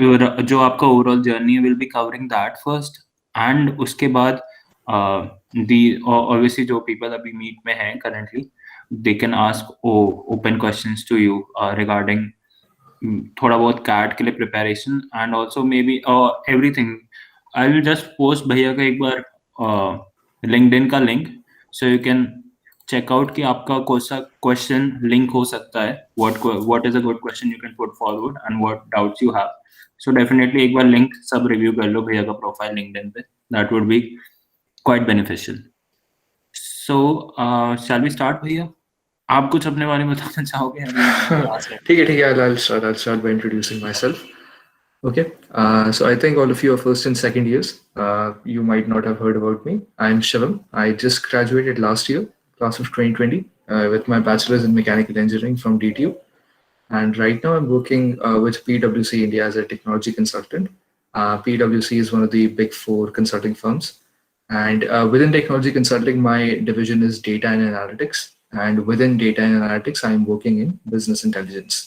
जो आपका overall journey है will be covering that first, and उसके बाद दी ऑब्वियसली जो पीपल अभी मीट में हैं currently, they can ask open questions to you regarding थोड़ा बहुत कैट के लिए preparation, and also maybe everything. I will just post भैया का एक बार लिंक्डइन का link, so you can check out कि आपका कौन सा क्वेश्चन लिंक हो सकता है, what is a good question you can put forward and what doubts you have. So definitely एक बार लिंक सब रिव्यू कर लो भैया का प्रोफाइल लिंक्डइन पे, that would be quite beneficial. So shall we start भैया? आप कुछ अपने बारे में बताना चाहोगे? अभी last है। ठीक है, I'll start by introducing myself. Okay, so I think all of you are first and second years. You might not have heard about me. I'm Shivam. I just graduated last year, class of 2020, with my bachelor's in mechanical engineering from DTU. And right now I'm working with PwC India as a technology consultant. PwC is one of the big four consulting firms. And within technology consulting, my division is data and analytics. And within data and analytics, I'm working in business intelligence.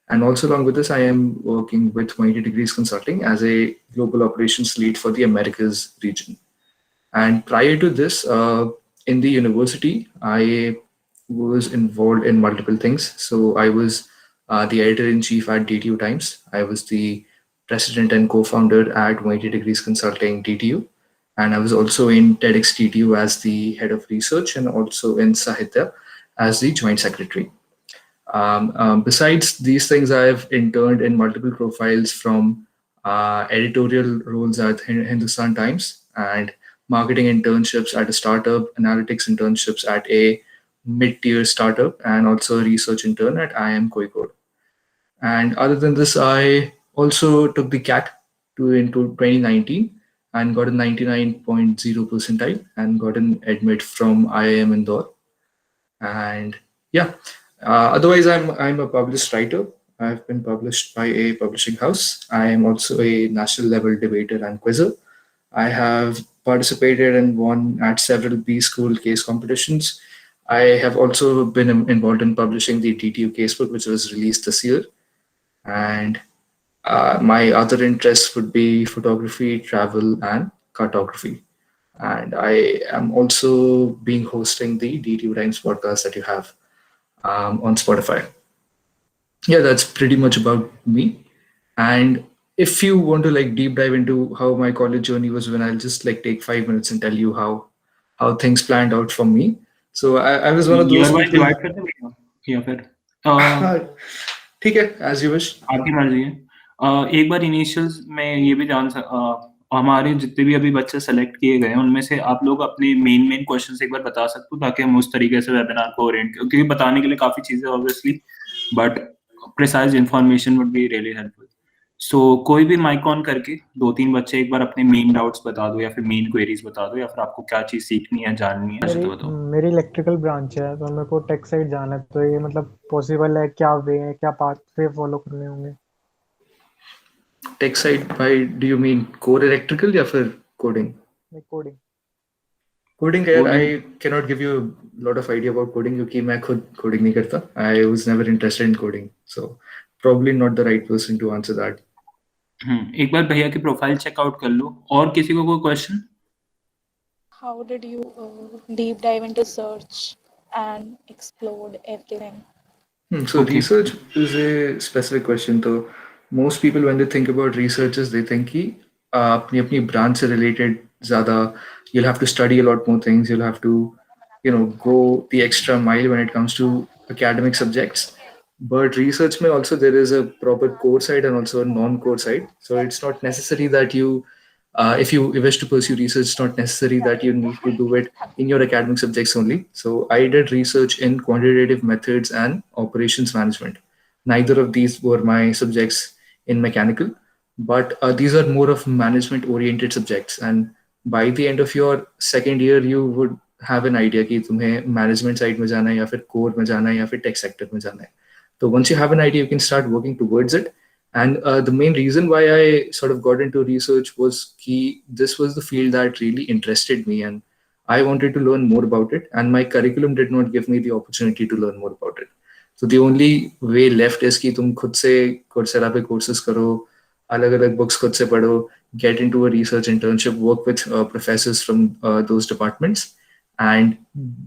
And also along with this, I am working with 180 Degrees Consulting as a global operations lead for the Americas region. And prior to this, in the university, I was involved in multiple things. So I was the editor-in-chief at DTU Times. I was the president and co-founder at 180 Degrees Consulting DTU. And I was also in TEDx DTU as the head of research and also in Sahitya as the joint secretary. Besides these things, I've interned in multiple profiles from editorial roles at Hindustan Times and marketing internships at a startup, analytics internships at a mid-tier startup, and also a research intern at IIM Kozhikode. And other than this, I also took the CAT into 2019 and got a 99.0 percentile and got an admit from IIM Indore. And yeah, otherwise I'm a published writer. I've been published by a publishing house. I am also a national level debater and quizzer. I have participated and won at several B school case competitions. I have also been involved in publishing the DTU casebook, which was released this year. And my other interests would be photography, travel, and cartography. And I am also being hosting the DTU Times podcast that you have on Spotify. Yeah, that's pretty much about me. And if you want to like deep dive into how my college journey was, when I'll just like take 5 minutes and tell you how things planned out for me. So I was one of year those wise people. Divide करते भैया या फिर ठीक है, as you wish. आपकी मर्जी है? एक बार इनिशियल्स में ये भी हमारे जितने भी अभी बच्चे सेलेक्ट किए गए हैं उनमें से आप लोग अपने मेन क्वेश्चंस एक बार बता सकते हो, ताकि हम उस तरीके से वेबिनार को ओरिएंट, क्योंकि बताने के लिए काफी चीजें obviously, but precise information would be really helpful. So कोई भी माइक ऑन करके 2-3 बच्चे एक बार अपने मेन डाउट्स बता दो या फिर मेन क्वेरीज बता दो, या फिर आपको क्या चीज सीखनी है, जाननी है, मेरी तो बताओ। मेरी इलेक्ट्रिकल ब्रांच है, तो मेरे को टेक साइड जाना है, तो ये मतलब पॉसिबल है? क्या वे है, क्या पाथवे फॉलो करने होंगे? Tech side, by do you mean core electrical या फिर coding? कोडिंग। Coding यार, I cannot give you a lot of idea about coding क्योंकि मैं खुद coding नहीं करता. I was never interested in coding, so probably not the right person to answer that. एक बार भैया की प्रोफाइल चेकआउट कर लो। और किसी को कोई question? How did you deep dive into search and explored everything? So Okay. research is a specific question. So most people when they think about researchers, they think कि अपनी अपनी branch से related ज़्यादा you'll have to study a lot more things. You'll have to go the extra mile when it comes to academic subjects. But research may also there is a proper core side and also a non-core side. So it's not necessary that if you wish to pursue research, it's not necessary that you need to do it in your academic subjects only. So I did research in quantitative methods and operations management. Neither of these were my subjects in mechanical, but these are more of management oriented subjects. And by the end of your second year, you would have an idea कि तुम्हें management side में जाना है या फिर core में जाना है या फिर tech sector में जाना है. So once you have an idea, you can start working towards it. And the main reason why I sort of got into research was key. This was the field that really interested me, and I wanted to learn more about it. And my curriculum did not give me the opportunity to learn more about it. So the only way left is कि तुम खुद से Coursera पे courses करो, अलग-अलग books खुद से पढ़ो, get into a research internship, work with professors from those departments, and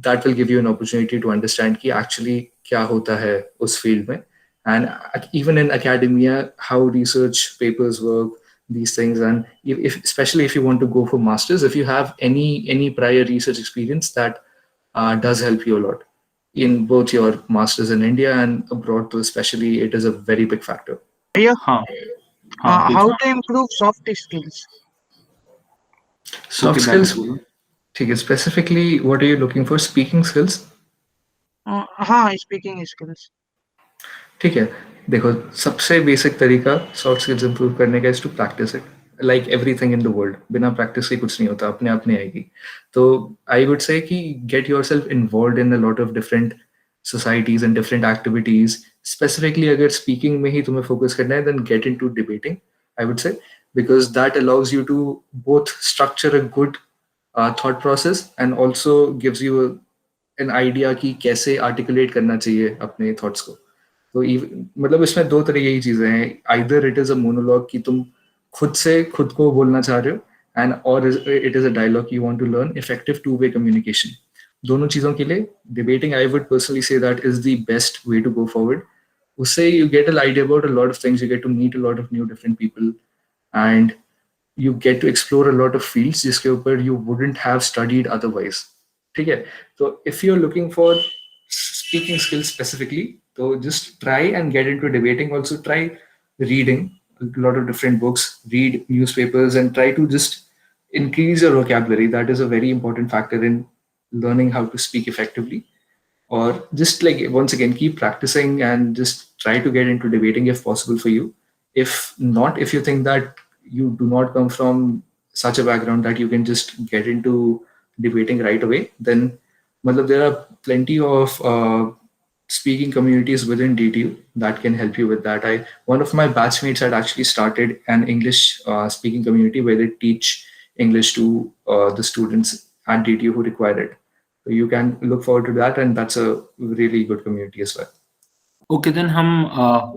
that will give you an opportunity to understand कि actually क्या होता है उस field में. And even in academia, how research papers work, these things. And if especially if you want to go for masters, if you have any prior research experience, that does help you a lot in both your masters in India and abroad too, especially. It is a very big factor. भैया हाँ हाँ how पूछो to improve soft skills? Soft okay बैठ skills, बोलो ठीक है. Specifically, what are you looking for? Speaking skills? हाँ speaking skills. ठीक है. देखो, सबसे बेसिक तरीका सॉफ्ट स्किल्स इंप्रूव करने का is to practice it. Like everything in the world, बिना प्रैक्टिस के कुछ नहीं होता, अपने आप नहीं आएगी. तो आई वुड से कि get yourself involve in a lot of different societies and different activities. Specifically अगर स्पीकिंग में ही तुम्हें फोकस करना है, then get into debating, I would say, because that allows you to both structure a good thought process and also gives you an idea कि कैसे articulate करना चाहिए अपने थॉट्स को. तो मतलब इसमें दो तरह की चीजें हैं. Either it is a monologue कि तुम खुद से खुद को बोलना चाह रहे हो, एंड और it is a dialogue you want to learn effective two way communication. दोनों चीजों के लिए debating, I would personally say that is the best way to go forward. उससे you get a idea about a lot of things, you get to meet a lot of new different people, and you get to explore a lot of fields जिसके ऊपर you wouldn't have studied otherwise. ठीक है. तो if you're looking for speaking skills specifically, so just try and get into debating. Also try reading a lot of different books, read newspapers, and try to just increase your vocabulary. That is a very important factor in learning how to speak effectively. Or just like once again, keep practicing and just try to get into debating if possible for you. If not, if you think that you do not come from such a background that you can just get into debating right away, then matlab, there are plenty of speaking communities within DTU that can help you with that. One of my batchmates had actually started an English speaking community where they teach English to the students at DTU who require it. So you can look forward to that, and that's a really good community as well. Okay then हम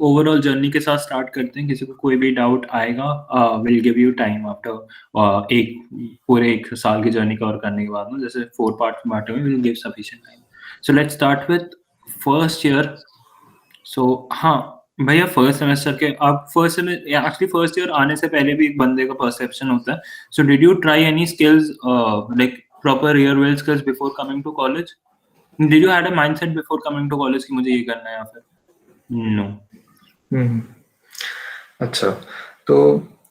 overall journey के साथ start करते हैं. किसी को कोई भी doubt आएगा, will give you time after एक साल की जर्नी कवर करने के बाद में, जैसे 4 पार्ट्स में बांटे हुए, will give sufficient time. So let's start with first year. So हाँ भैया, फर्स्ट सेमेस्टर के आप एक्चुअली फर्स्ट ईयर आने से पहले भी एक बंदे का परसेप्शन होता है. So did you try any skills like proper real world skills before coming to college? Did you had a mindset before coming to college कि मुझे ये करना है, या फिर no? अच्छा, तो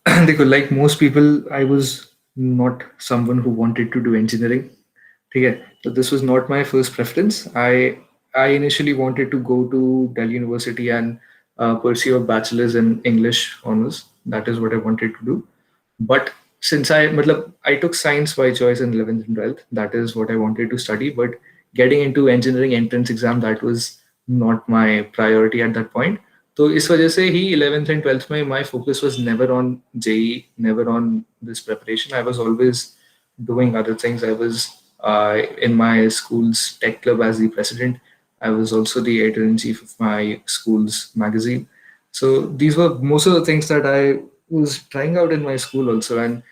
देखो, like most people, I was not someone who wanted to do engineering. ठीक है. So this was not my first preference. I initially wanted to go to Delhi University and pursue a bachelor's in English honors. That is what I wanted to do. But since I took science by choice in 11th and 12th, that is what I wanted to study. But getting into engineering entrance exam, that was not my priority at that point. So इस वजह से ही 11th and 12th में my focus was never on JEE, never on this preparation. I was always doing other things. I was in my school's tech club as the president. I was also the editor-in-chief of my school's magazine. So these were most of the things that I was trying out in my school also. And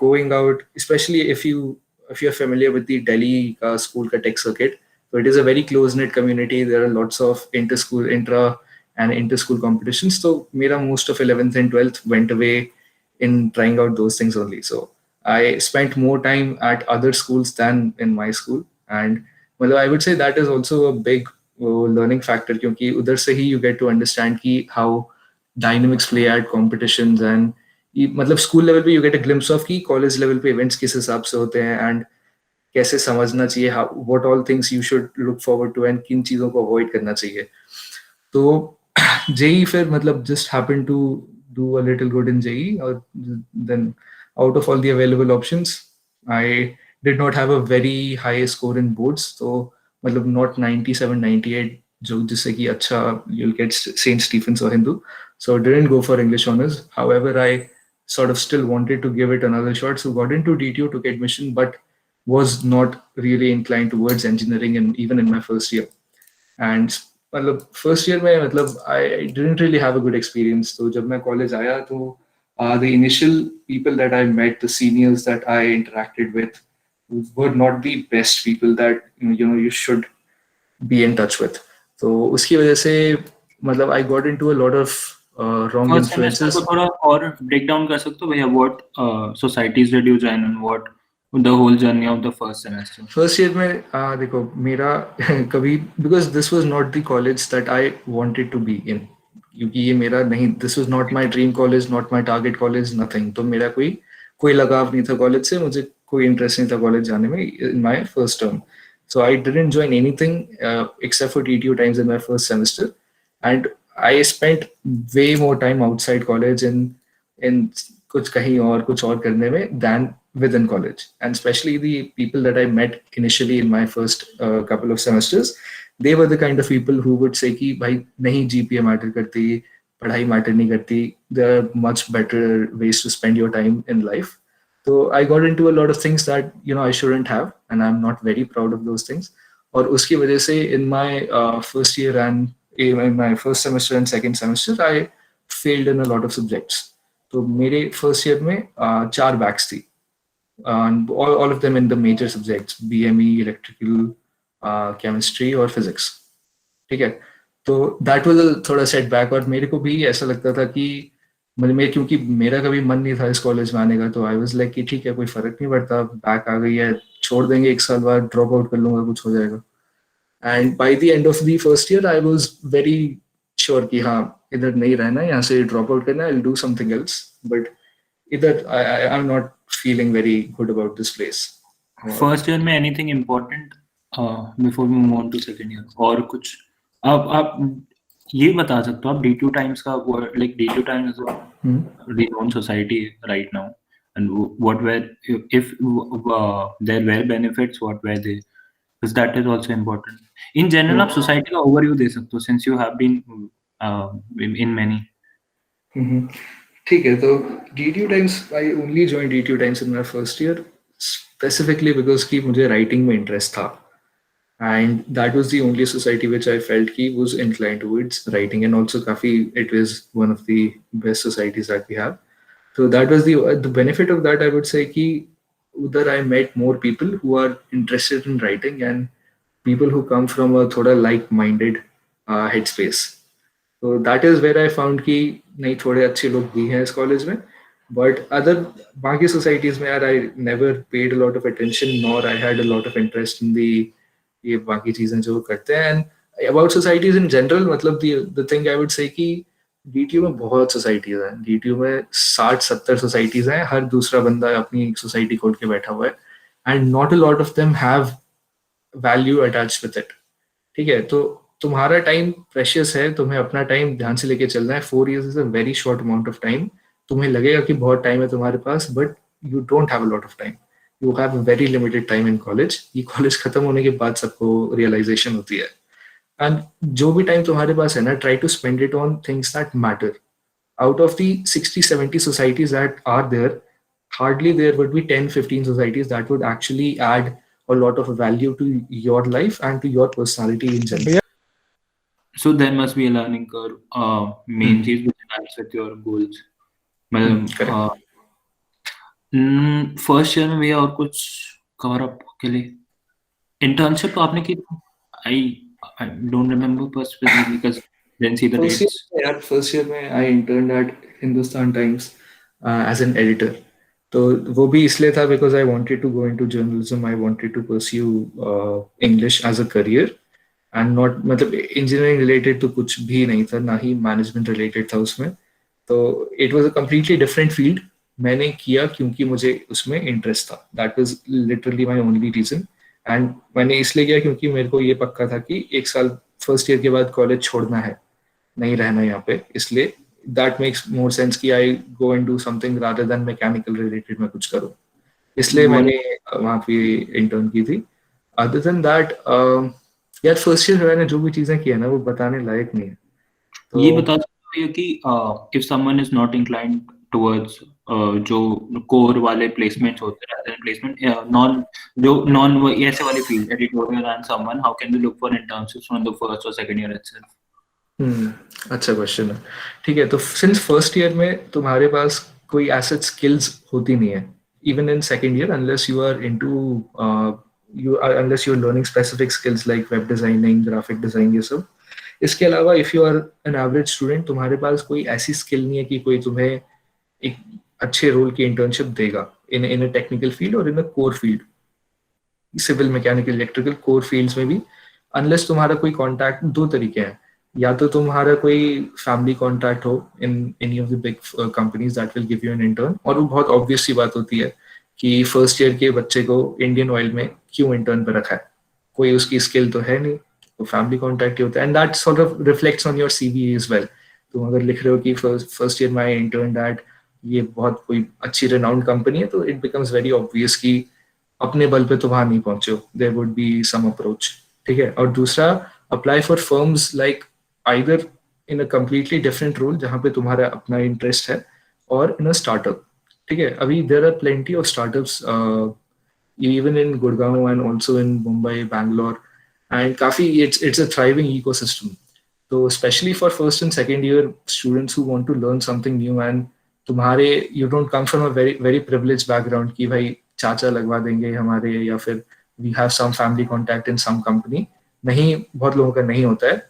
going out, especially if you're familiar with the Delhi school ka tech circuit. So it is a very close-knit community. There are lots of intra and inter-school competitions. So most of 11th and 12th went away in trying out those things only. So I spent more time at other schools than in my school. And well, I would say that is also a big learning factor, क्योंकि उधर से ही you get to understand कि how dynamics play at competitions, and मतलब school level पे you get a glimpse of कि college level पे events किस हिसाब से होते हैं, and कैसे समझना चाहिए, what all things you should look forward to, and किन चीज़ों को avoid करना चाहिए. तो JEE फिर मतलब just happened to do a little good in JEE, or then out of all the available options, I did not have a very high score in boards. तो मतलब not 97, 98, जो जिससे कि अच्छा you'll get St. Stephen's or Hindu. So didn't go for English honors. However, I sort of still wanted to give it another shot. So got into DTU, took admission, but was not really inclined towards engineering, and even in my first year. And मतलब first year में मतलब I didn't really have a good experience. तो जब मैं college आया तो The initial people that I met, the seniors that I interacted with, were not the best people that you should be in touch with. तो उसकी वजह से मतलब I got into a lot of wrong first semester influences. को थोड़ा और break down कर सकते हो भैया? What societies did you join and what the whole journey of the first semester? First year में देखो मेरा कभी because this was not the college that I wanted to be in, क्योंकि ये मेरा नहीं, this was not my dream college, not my target college, nothing. तो मेरा कोई लगाव नहीं था कॉलेज से, मुझे कोई इंटरेस्ट नहीं था कॉलेज जाने में in my first term. So I didn't join anything except for TTU times in my first semester, and I spent way more time outside college in कुछ और करने में than within college. And especially the people that I met initially in my first couple of semesters, they were the kind of people who would say कि भाई नहीं GPA matter करती, पढ़ाई matter नहीं करती, there are much better ways to spend your time in life. So I got into a lot of things that I shouldn't have, and I'm not very proud of those things. और उसकी वजह से in my first year and in my first semester and second semester, I failed in a lot of subjects. तो मेरे first year में 4 backs थी, and all of them in the major subjects, BME, electrical, chemistry और physics. ठीक है, तो that was a थोड़ा setback. और मेरे को भी ऐसा लगता था कि मतलब मैं, क्योंकि मेरा कभी मन नहीं था इस कॉलेज में आने का, तो आई वाज लाइक कि ठीक है कोई फर्क नहीं पड़ता, बैक आ गई है, छोड़ देंगे, 1 साल बाद ड्रॉप आउट कर लूंगा, कुछ हो जाएगा. And by the end of the first year I was very sure कि हाँ इधर नहीं रहना, यहाँ से ड्रॉप आउट करना, I will do something else. But इधर I am not feeling very good about this place. First year में anything important before we move on to second year? और कुछ आप ये बता सकते हो आप D2 टाइम्स का, like D2 times is a renowned society right now, and what were, if there were benefits, what were they? Because that is also important. In general, आप society का overview दे सकते हो since you have been in many. ठीक है, तो D2 times, I only joined D2 times in my first year specifically because कि मुझे writing में interest था. And that was the only society which I felt ki was inclined towards writing, and also it was one of the best societies that we have. So that was the benefit of that. I would say ki udhar I met more people who are interested in writing, and people who come from a thoda like-minded headspace. So that is where I found ki nahi thode अच्छे लोग भी हैं इस college में. But other बाकी societies में I never paid a lot of attention, nor I had a lot of interest in ये बाकी चीजें जो करते हैं. And about societies in general, मतलब the thing I would say कि DTU में बहुत सोसाइटीज हैं. DTU में 60-70 सोसाइटीज हैं, हर दूसरा बंदा अपनी सोसाइटी खोल के बैठा हुआ है, and not a lot of them have value attached with it. ठीक है, तो तुम्हारा टाइम प्रेशियस है, तुम्हें अपना टाइम ध्यान से लेके चलना है. 4 years is a very short amount of time. तुम्हें लगेगा कि बहुत टाइम है तुम्हारे पास, but you don't have a lot of time. You have a very limited time in college. ये कॉलेज खत्म होने के बाद सबको रियलाइजेशन होती है. एंड जो भी टाइम तुम्हारे पास है ना, try to spend it on things that matter. Out of the 60-70 societies that are there, hardly there would be 10-15 societies that would actually add a lot of value to your life and to your personality in general. So there must be a learning curve, main चीज which aligns with your goals. मतलब first year में भैया और कुछ cover up के लिए internship आपने की? आई डोंट रिमेम्बर पर specifically because then see the dates. यार फर्स्ट ईयर में I interned at Hindustan Times as an editor. तो वो भी इसलिए था because I wanted to go into journalism. I wanted to pursue English as a career, and not, मतलब engineering related तो कुछ भी नहीं था, ना ही मैनेजमेंट रिलेटेड था उसमें. तो it was a completely different field. मैंने किया क्योंकि मुझे उसमें इंटरेस्ट था. That was literally my only reason. And मैंने इसलिए किया क्योंकि मेरे को ये पक्का था कि 1 साल फर्स्ट ईयर के बाद कॉलेज छोड़ना है, नहीं रहना यहाँ पे. इसलिए दैट मेक्स मोर सेंस कि I go and do something rather than mechanical related मैं कुछ करूँ. इसलिए मैंने वहाँ पे इंटर्न की थी. अदर देन दैट यार फर्स्ट ईयर में मैंने जो भी चीजें की है ना, वो बताने लायक नहीं है. तो ये बता सकते हो कि if someone is not inclined towards जो कोर वाले प्लेसमेंट्स होते हैं, प्लेसमेंट नॉन ऐसे वाले field, editorial and someone, how can we look for internships from the first और सेकंड ईयर इटसेल्फ? अच्छा क्वेश्चन है. ठीक है, तो सिंस फर्स्ट ईयर में तुम्हारे पास कोई एसेट स्किल्स होती नहीं है even in second year unless you are into unless you're learning specific skills like web designing, graphic design, ये सब. इसके अलावा if you are an average student, तुम्हारे पास कोई ऐसी स्किल नहीं है कि कोई तुम्हें एक अच्छे रोल की इंटर्नशिप देगा इन अ टेक्निकल फील्ड और in a core field, civil, mechanical, electrical core fields में भी, अनलेस तुम्हारा कोई कॉन्टैक्ट. दो तरीके हैं, या तो तुम्हारा कोई फैमिली कॉन्टैक्ट हो in any of the big companies that will give you an intern, और वो बहुत ऑब्वियस सी बात होती है कि फर्स्ट ईयर के बच्चे को इंडियन ऑयल में क्यों इंटर्न पर रखा है, कोई उसकी स्किल तो है नहीं, तो फैमिली कॉन्टैक्ट ही होता है. And that sort of reflects on your CV as well. तुम अगर लिख रहे हो कि first year my intern at ये बहुत कोई अच्छी रेनाउंड कंपनी है, तो इट बिकम्स वेरी ऑब्वियस कि अपने बल पे तो वहां नहीं पहुंचे हो, there would be some approach. ठीक है. और दूसरा, apply for firms like either in a completely different role जहां पे तुम्हारा अपना इंटरेस्ट है, और इन अ स्टार्टअप. ठीक है. अभी there are plenty of startups even in Gurgaon and also in Mumbai, Bangalore, and काफी it's a thriving ecosystem. So especially for first and second year students who want to learn something new, and तुम्हारे you don't come from a very very privileged background कि भाई चाचा लगवा देंगे हमारे, या फिर we have some family contact in some company. नहीं, बहुत लोगों का नहीं होता है.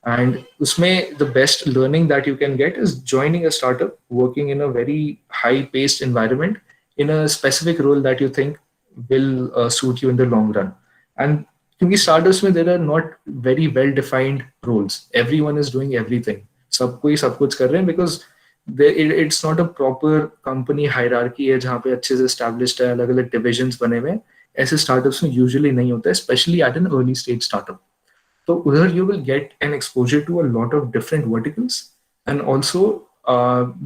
And उसमें the best learning that you can get is joining a startup, working in a very high paced environment in a specific role that you think will suit you in the long run. And क्योंकि startups में there are not very well defined roles, everyone is doing everything, सब कोई सब कुछ कर रहे हैं, because it's not a proper company hierarchy है जहाँ पे अच्छे से established है, अलग अलग divisions बने हुए हैं. ऐसे startups में usually नहीं होता है, especially at an early stage startup. So उधर you will get an exposure to a lot of different verticals, and also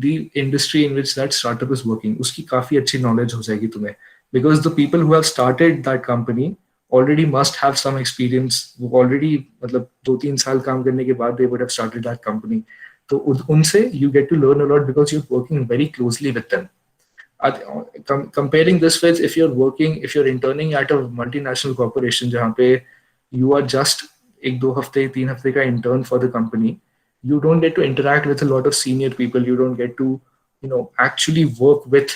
the industry in which that startup is working, उसकी काफी अच्छी knowledge हो जाएगी तुम्हें, because the people who have started that company already must have some experience. वो already मतलब 2-3 साल काम करने के बाद they would have started that company. तो उनसे you get to learn a lot because you're working very closely with them. Comparing this with if you're interning at a multinational corporation जहाँ पे you are just 1-2 हफ्ते 3 हफ्ते का intern for the company, you don't get to interact with a lot of senior people, you don't get to actually work with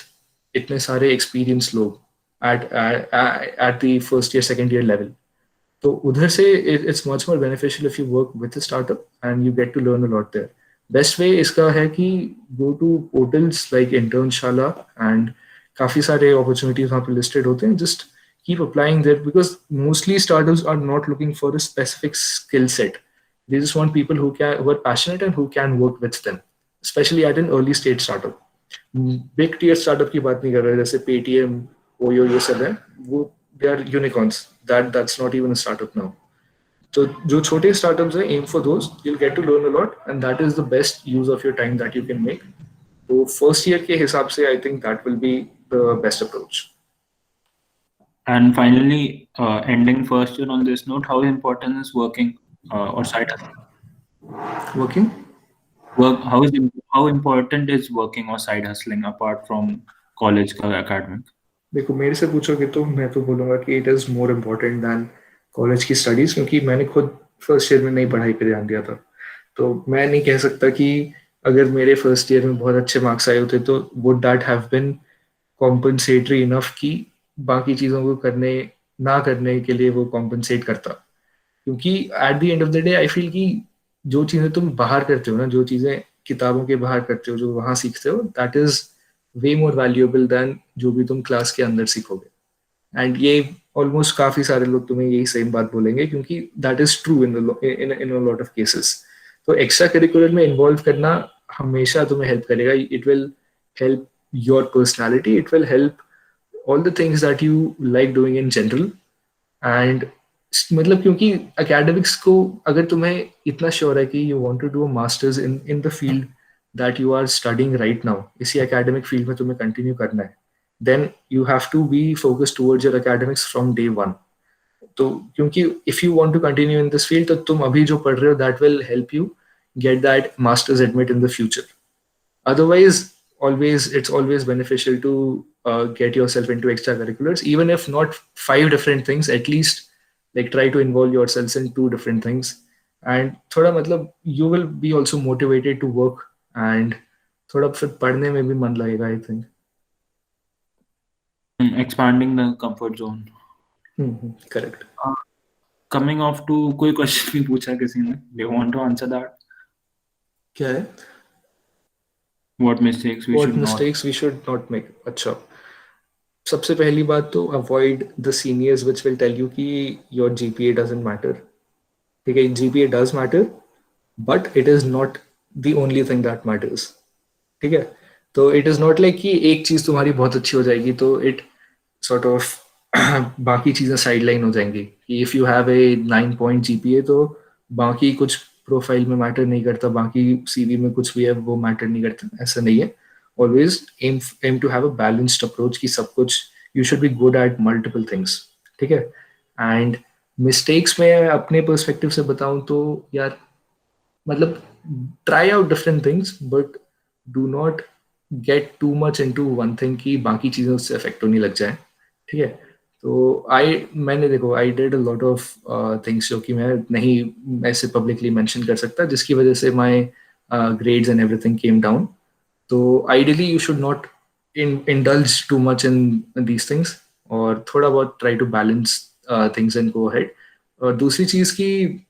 इतने सारे experienced लोग at the first year second year level. तो उधर से it's much more beneficial if you work with a startup and you get to learn a lot there. Best way इसका है कि go to portals like Internshala, and काफी सारे opportunities वहाँ पे listed होते हैं. Just keep applying there, because mostly startups are not looking for a specific skill set. They just want people who are passionate and who can work with them, especially at an early stage startup. Big tier startup की बात नहीं कर रहे, जैसे Paytm, OYO, ये सब है, वो they are unicorns, that's not even a startup now. तो जो छोटे स्टार्टअप्स हैं, aim for those, you will get to learn a lot, and that is the best use of your time that you can make. तो first year के हिसाब से I think that will be the best approach. And finally, ending first year on this note, how important is working or side hustle? Working? How important is working or side hustling apart from college का academic? देखो, मेरे से पूछोगे तो मैं तो बोलूँगा कि it is more important than college की स्टडीज़, क्योंकि मैंने खुद फर्स्ट ईयर में नई पढ़ाई पे ध्यान दिया था. तो मैं नहीं कह सकता कि अगर मेरे फर्स्ट ईयर में बहुत अच्छे मार्क्स आए होते तो would that have been compensatory enough कि बाकी चीज़ों को ना करने के लिए वो कॉम्पनसेट करता. क्योंकि at the end of the day I feel कि जो चीज़ें तुम बाहर करते हो ना, जो चीज़ें किताबों के बाहर करते हो, जो वहाँ सीखते हो, that is way more valuable than जो भी तुम क्लास के अंदर सीखोगे. एंड ये ऑलमोस्ट काफ़ी सारे लोग तुम्हें यही सेम बात बोलेंगे, क्योंकि that is true in a lot of cases. तो एक्स्ट्रा करिकुलर में इन्वॉल्व करना हमेशा तुम्हें हेल्प करेगा. It will help your personality, it will help all the things that you like doing in general. And मतलब क्योंकि एकेडमिक्स को अगर तुम्हें इतना श्योर है कि you want to do a masters in the field that you are studying right now, इसी academic field में तुम्हें कंटिन्यू करना है, then you have to be focused towards your academics from day one. तो क्योंकि if you want to continue in this field, तो तुम अभी जो पढ़ रहे हो that will help you get that masters admit in the future. Otherwise, it's always beneficial to get yourself into extracurriculars, even if not 5 different things, at least like try to involve yourselves in 2 different things. And thoda matlab you will be also motivated to work, and थोड़ा फिर पढ़ने में भी मन लगेगा I think. Expanding the comfort zone. Correct. Coming off to कोई question भी पूछा किसी ने, they want to answer that. क्या है? What mistakes we What should not. mistakes we should not make? अच्छा, सबसे पहली बात तो avoid the seniors which will tell you कि योर जीपीए डजंट मैटर। ठीक है, GPA does matter but it is not the only thing that matters. ठीक है, तो इट इज नॉट लाइक कि एक चीज तुम्हारी बहुत अच्छी हो जाएगी तो इट सॉर्ट ऑफ बाकी चीजें साइडलाइन हो जाएंगी। If you have a 9 point GPA तो बाकी कुछ प्रोफाइल में मैटर नहीं करता, बाकी सीवी में कुछ भी है वो मैटर नहीं करता, ऐसा नहीं है। Always aim to have a balanced approach कि सब कुछ you should be good at multiple things. ठीक है, एंड मिस्टेक्स में अपने पर्सपेक्टिव से बताऊं तो यार मतलब try out different things but do not gate too much into one thing कि बाकी चीज़ें उससे अफेक्ट होने लग जाए। ठीक है, तो मैंने देखो I did a lot of things जो कि मैं नहीं ऐसे पब्लिकली मेंशन कर सकता, जिसकी वजह से my grades and everything came down. तो ideally you should not indulge too much in these things और थोड़ा बहुत try to balance things and go ahead। और दूसरी चीज की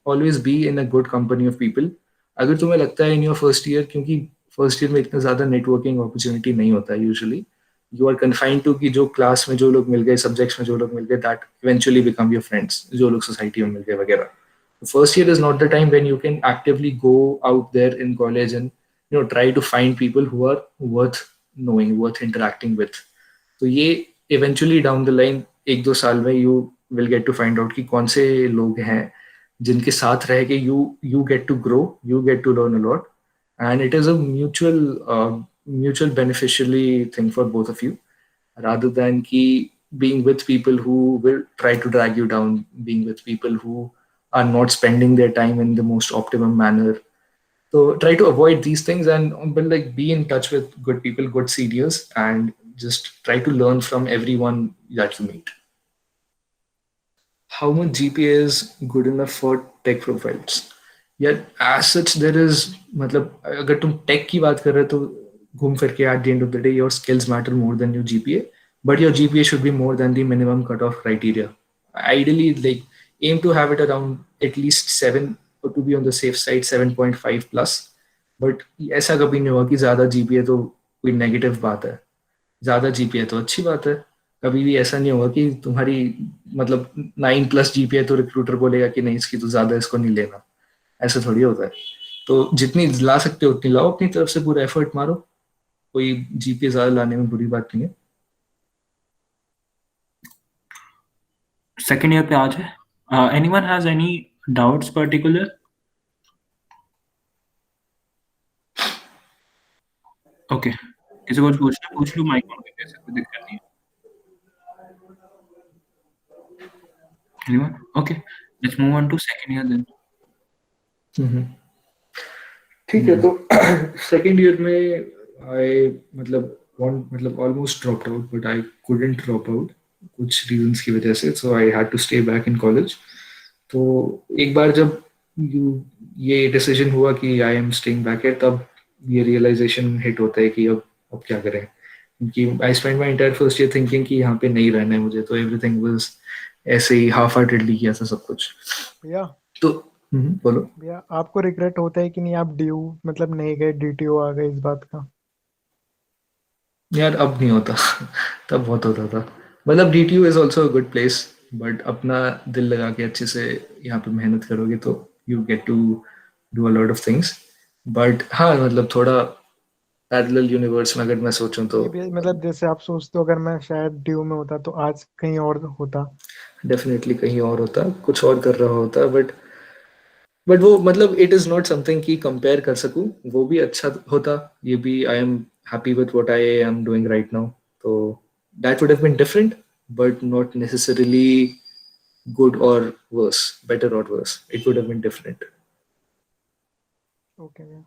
always be in a good company of people। अगर तुम्हें लगता है in your first year, क्योंकि फर्स्ट ईयर में इतना ज्यादा नेटवर्किंग अपॉर्चुनिटी नहीं होता है usually, you are confined to कि जो क्लास में जो लोग मिल गए, सब्जेक्ट्स में जो लोग मिल गए, that eventually become your friends, जो लोग सोसाइटी में मिल गए वगैरह। First year is not the time when you can actively go out there in college and try to find people who are worth knowing, worth interacting with। तो ये eventually down the line 1-2 साल में you will get to find out कि कौन से लोग हैं जिनके साथ रह के you get to grow, you get to learn a lot and it is a mutual beneficially thing for both of you rather than कि being with people who will try to drag you down, being with people who are not spending their time in the most optimum manner। So try to avoid these things and but like be in touch with good people, good seniors, and just try to learn from everyone that you meet। How much GPA is good enough for tech profiles? Yeah, as such there is मतलब अगर तुम tech की बात कर रहे हो तो घूम फिर के at the end of the day your skills matter more than your GPA, but your GPA should be more than the minimum cutoff criteria। Ideally like aim to have it around at least 7 or to be on the safe side 7.5 plus। But ऐसा कभी नहीं हुआ कि ज्यादा GPA तो कोई negative बात है, ज्यादा जीपीए तो अच्छी बात है। कभी भी ऐसा नहीं होगा कि तुम्हारी मतलब 9+ जीपीए तो रिक्रूटर बोलेगा कि नहीं इसकी तो ज्यादा, इसको नहीं लेना, ऐसा थोड़ी होता है। तो जितनी ला सकते हो उतनी लाओ, अपनी तरफ से पूरा एफर्ट मारो, कोई जीपीए ज्यादा लाने में बुरी बात नहीं है। सेकेंड ईयर पे आज है, anyone has any doubts particular? Okay, किसी को पूछना पूछ लो, माइक ऑन करके, ऐसे कोई दिक्कत नहीं है। Anyone? Okay, let's move on to second year then. ठीक है, तो सेकेंड ईयर में आई मतलब almost dropped out but I couldn't drop out कुछ रीजंस की वजह से, so I had to stay back in college. तो एक बार जब ये डिसीजन हुआ कि आई एम स्टेइंग बैक है, तब ये रियलाइजेशन हिट होता है कि अब क्या करें, क्योंकि I spend my entire first year thinking कि यहाँ पे नहीं रहना है मुझे, तो एवरीथिंग वाज ऐसे ही हाफ हार्टेडली किया था सब कुछ। भैया तो बोलो। भैया आपको रिग्रेट होता है कि नहीं आप ड्यू मतलब नहीं गए, डीटीओ आ गए इस बात का? यार अब नहीं होता तब बहुत होता था। मतलब DTU is also a good place, but अपना दिल लगा के अच्छे से यहाँ पे मेहनत करोगे तो you get to do a lot of things. But हाँ मतलब थोड़ा पैरेलल यूनिवर्स में अगर मैं सोचूं तो नहीं भैया, मतलब जैसे आप सोचते हो अगर मैं शायद ड्यू में होता तो आज कहीं और होता। डेफिनेटली कहीं और होता, कुछ और कर रहा होता, बट वो मतलब इट इज नॉट समथिंग कि कंपेयर कर सकूं, वो भी अच्छा होता, ये भी I am happy with what I am doing right now. तो that would have been different but not necessarily good or worse, better or worse, it would have been different। Okay भैया।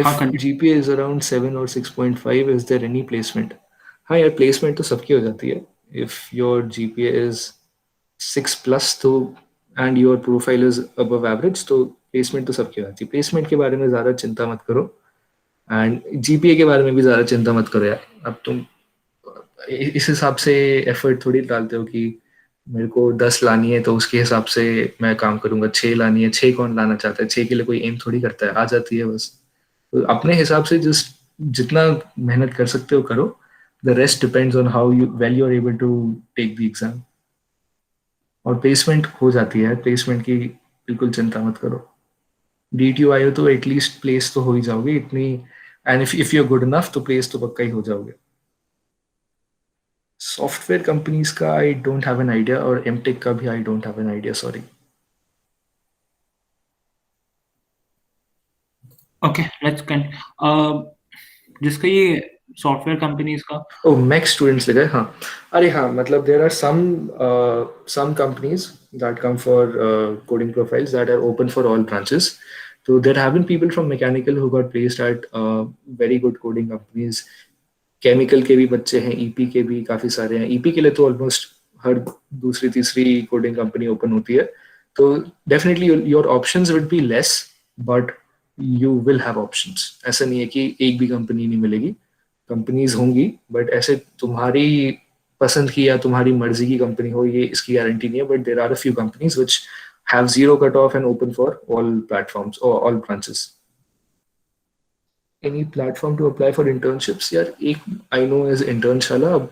if GPA is around 7 or 6.5 is there any placement? हाँ यार, placement तो सबकी हो जाती है। if your GPA is 6+ तो and your profile is above average तो प्लेसमेंट तो सबकी होती है, प्लेसमेंट के बारे में ज़्यादा चिंता मत करो, एंड जीपीए के बारे में भी ज़्यादा चिंता मत करो यार। अब तुम इस हिसाब से एफर्ट थोड़ी डालते हो कि मेरे को 10 लानी है तो उसके हिसाब से मैं काम करूंगा, 6 लानी है, 6 कौन लाना चाहता है, 6 के लिए कोई एम थोड़ी करता है, आ जाती है बस। तो अपने हिसाब से जस्ट जितना मेहनत कर सकते हो करो, the rest depends on how you well you are able to take the exam. और प्लेसमेंट हो जाती है, प्लेसमेंट की बिल्कुल चिंता मत करो। डीटीयू आए हो तो एटलीस्ट प्लेस तो हो ही जाओगे इतनी, and if you are good enough तो प्लेस तो पक्का ही हो जाओगे। सॉफ्टवेयर कंपनीज का I don't have an idea, और एमटेक का भी I don't have an idea, sorry. Okay, let's जिसका ये सॉफ्टवेयर कंपनीज का Oh, मैक स्टूडेंट्स ले गए, हाँ। अरे हाँ, मतलब there are some companies that come for coding profiles that are open for all branches. So there have been people from mechanical who got placed at very good coding companies. Chemical के भी बच्चे हैं, EP के भी काफी सारे हैं। EP के लिए तो ऑलमोस्ट हर दूसरी तीसरी कोडिंग कंपनी ओपन होती है, तो definitely your options will be less, but you will have options. ऐसा नहीं है कि एक भी कंपनी नहीं मिलेगी, कंपनीज होंगी, बट ऐसे तुम्हारी पसंद की या तुम्हारी मर्जी की कंपनी हो ये इसकी गारंटी नहीं है, but there are a few companies which have zero cut off and open for all platforms और all branches. Any platform to apply for internships यार, एक आई नो इज इंटर्नशाला। अब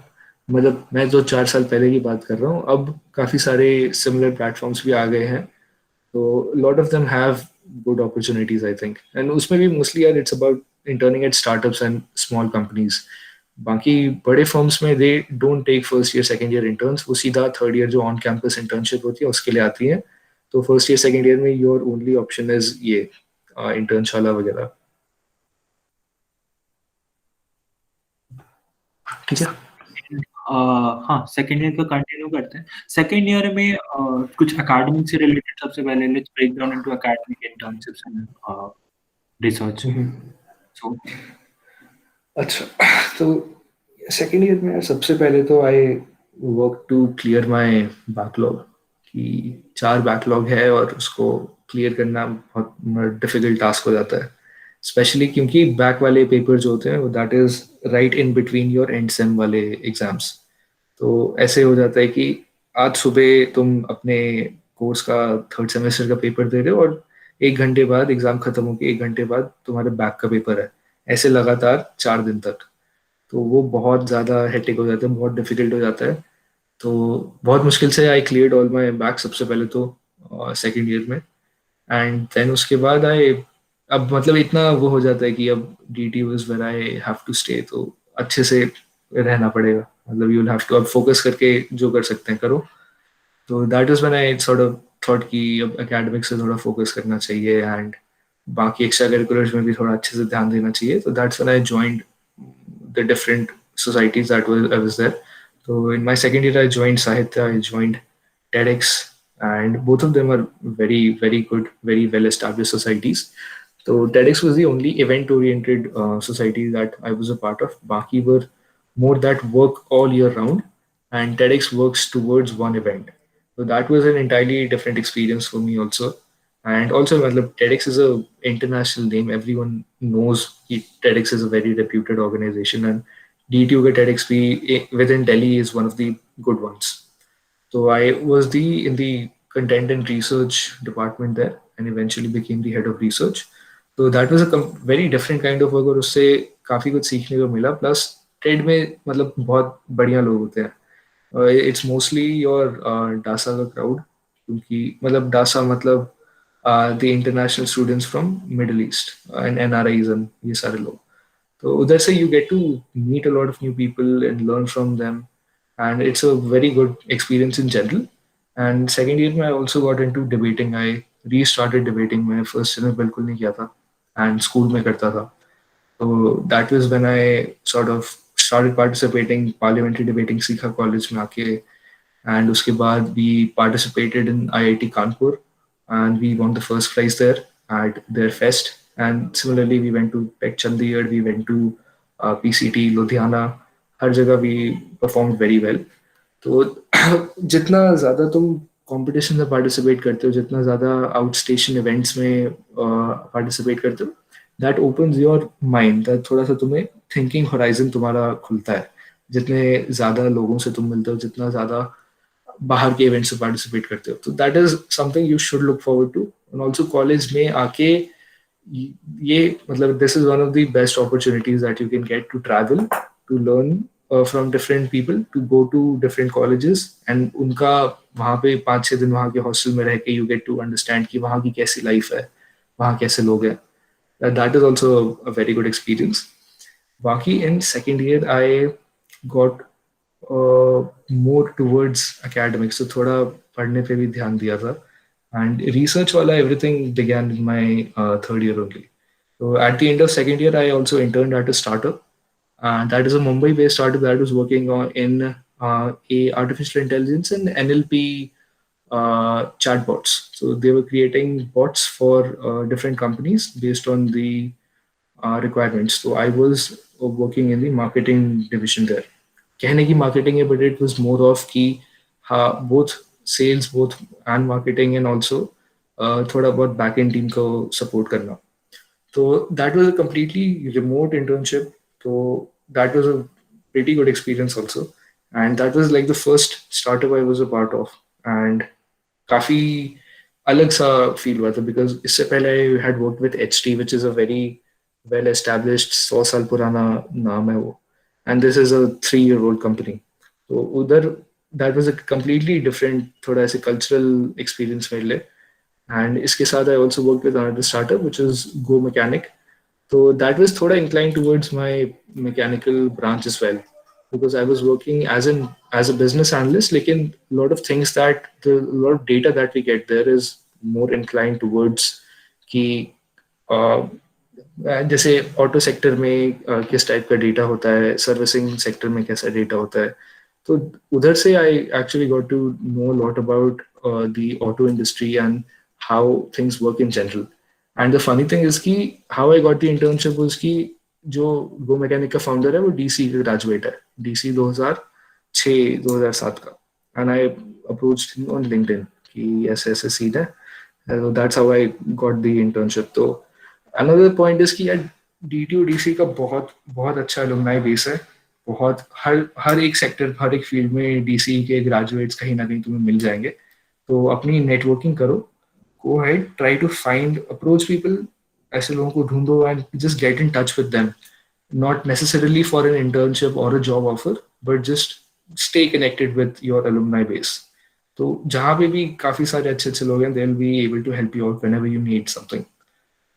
मतलब मैं जो 4 साल पहले की बात कर रहा हूँ, अब काफी सारे सिमिलर प्लेटफॉर्म्स भी आ गए हैं, तो lot of them have good opportunities I think, and उसमें भी मोस्टली यार it's about interning at startups and small companies. बाकी बड़े फर्म्स में they don't take first year second year interns, वो सीधा थर्ड ईयर जो ऑन कैंपस इंटर्नशिप होती है उसके लिए आती है। तो फर्स्ट ईयर सेकंड ईयर में योर ओनली ऑप्शन इज ये इंटर्नशाला वगैरह। ठीक है। हाँ, सेकेंड ईयर का कंटिन्यू करते हैं। सेकेंड ईयर में कुछ एकेडमिक से रिलेटेड, सबसे पहले let's break down into academic, internships and research. So अच्छा, तो सेकेंड ईयर में सबसे पहले तो I work to clear my backlog, कि 4 बैकलॉग है और उसको क्लियर करना बहुत डिफिकल्ट टास्क हो जाता है, स्पेशली क्योंकि बैक वाले पेपर जो होते हैं वो that is right in between your and same वाले एग्जाम्स। तो ऐसे हो जाता है कि आज सुबह तुम अपने कोर्स का थर्ड सेमेस्टर का पेपर दे रहे हो और 1 घंटे बाद एग्जाम खत्म होकर 1 घंटे बाद तुम्हारे बैक का पेपर है, ऐसे लगातार 4 दिन तक। तो वो बहुत ज़्यादा हेक्टिक हो जाता है, बहुत डिफिकल्ट हो जाता है। तो बहुत मुश्किल से आई क्लियर्ड ऑल माई बैक सबसे पहले तो सेकेंड ईयर में, एंड देन उसके बाद आई, अब मतलब इतना वो हो जाता है कि अब D T is where I have to stay, तो अच्छे से रहना पड़ेगा, मतलब यू विल हैव टू अब फोकस करके जो कर सकते हैं करो। तो that is when I sort of thought कि अब एकेडमिक्स से थोड़ा फोकस करना चाहिए एंड बाकी एक्स्ट्रा करिकुलर्स में भी थोड़ा अच्छे से ध्यान देना चाहिए। तो that's when I joined the different societies that I was there. So in my second year, I joined Sahitya, I joined TEDx, and both of them are very, very good, very well-established societies. So TEDx was the only event-oriented society that I was a part of. Baki were more that work all year round, and TEDx works towards one event. So that was an entirely different experience for me also. And also, matlab, TEDx is a international name. Everyone knows TEDx is a very reputed organization, and DTU के TEDx भी within Delhi is one of the good ones. So I was in the content and research department there, and eventually became the head of research. So that was a very different kind of work, और उससे काफी कुछ सीखने को मिला। Plus trade में मतलब बहुत बढ़िया लोग होते हैं। इट्स मोस्टली योर डासा का क्राउड, क्योंकि मतलब डासा मतलब the international students from middle east and NRIs and ये सारे लोग। तो उधर से you get to meet a lot of new people and learn from them, and it's a very good experience in general. And second year में I also got into debating. I restarted debating. मैंने first year में बिल्कुल नहीं किया था and school में करता था। So that was when I sort of started participating parliamentary debating सीखा college में आके, and उसके बाद we participated in IIT Kanpur and we won the first prize there at their fest. And similarly, we went to Tech Chandigarh, we went to PCT, Ludhiana, हर जगह we performed very well. तो जितना ज़्यादा तुम competition में participate करते हो, जितना ज़्यादा आउट स्टेशन इवेंट्स में पार्टिसिपेट करते हो, that opens your mind, that थोड़ा सा तुम्हें थिंकिंग होराइजन तुम्हारा खुलता है। जितने ज़्यादा लोगों से तुम मिलते हो, जितना ज़्यादा बाहर के इवेंट्स में पार्टिसिपेट करते हो, तो that is something you should look forward to. And also college में आके ये मतलब this is one of the best opportunities that you can get to travel, to learn from different people, to go to different colleges and उनका वहाँ पे 5-6 दिन वहाँ के हॉस्टल में रह के यू गेट टू अंडरस्टैंड कि वहाँ की कैसी लाइफ है, वहाँ कैसे लोग हैं। That is also a very good experience. बाकी in second year I got more towards academics, तो थोड़ा पढ़ने पे भी ध्यान दिया था, and research wala everything began in my third year only. So at the end of second year, I also interned at a startup, and that is a Mumbai-based startup that was working on in a artificial intelligence and NLP chatbots. So they were creating bots for different companies based on the requirements. So I was working in the marketing division there. कहने की marketing है, but it was more of कि हाँ both sales, both and marketing, and also थोड़ा बहुत back end team को support करना. So that was a completely remote internship. So that was a pretty good experience also, and that was like the first startup I was a part of, and काफी अलग सा feel हुआ था because इससे पहले I had worked with HT, which is a very well established 100 साल पुराना नाम है वो, and this is a 3-year-old company. तो उधर that was a completely different थोड़ा ऐसे cultural experience मेरे लिए. And इसके साथ I also worked with another startup which is Go Mechanic. So that was थोड़ा inclined towards my mechanical branch as well, because I was working as a business analyst. लेकिन a lot of things a lot of data that we get there is more inclined towards कि जैसे auto sector में किस type का data होता है, servicing sector में कैसा डेटा होता है. तो उधर से I actually got to know lot about the auto industry and how things work in general. And the funny thing is कि how I got the internship was कि जो गो मैकेनिक का फाउंडर है वो डीसी का ग्रेजुएट है, DC 2006-2007 का. And I approached him on LinkedIn कि ऐसे ऐसे सीन है. That's how I got the internship. तो अनदर पॉइंट इज कि यार DTU DC का बहुत बहुत अच्छा अलुमनाई बेस है. बहुत हर एक सेक्टर, हर एक फील्ड में DC के ग्रेजुएट्स कहीं ना कहीं तुम्हें मिल जाएंगे. तो अपनी नेटवर्किंग करो, go ahead, try to find, approach people, ऐसे लोगों को ढूंढो and just get in touch with them. Not necessarily for an internship और a job offer, but just stay connected with your alumni base. तो जहाँ पे भी काफी सारे अच्छे अच्छे लोग हैं, they will be able to help you out whenever you need something.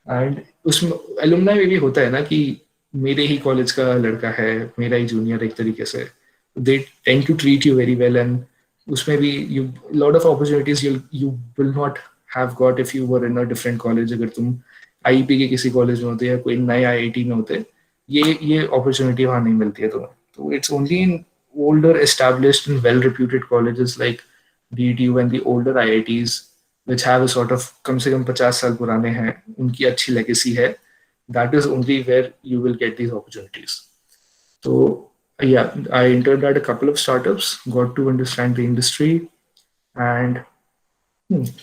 And उसमें एलुमनाई में भी होता है ना कि मेरे ही कॉलेज का लड़का है, मेरा ही जूनियर एक तरीके से, they tend to treat you very well. And उसमें भी you lot of opportunities you will not have got if you were in a different college. अगर तुम IEP के किसी कॉलेज में होते या कोई नए IIT में होते, ये अपॉर्चुनिटी वहाँ नहीं मिलती है तुम्हें. तो it's only in older established and well reputed colleges like DTU and the older IITs which have a sort of कम से कम 50 साल पुराने हैं, उनकी अच्छी legacy है. That is only where you will get these opportunities. So yeah, I interned at a couple of startups, got to understand the industry, and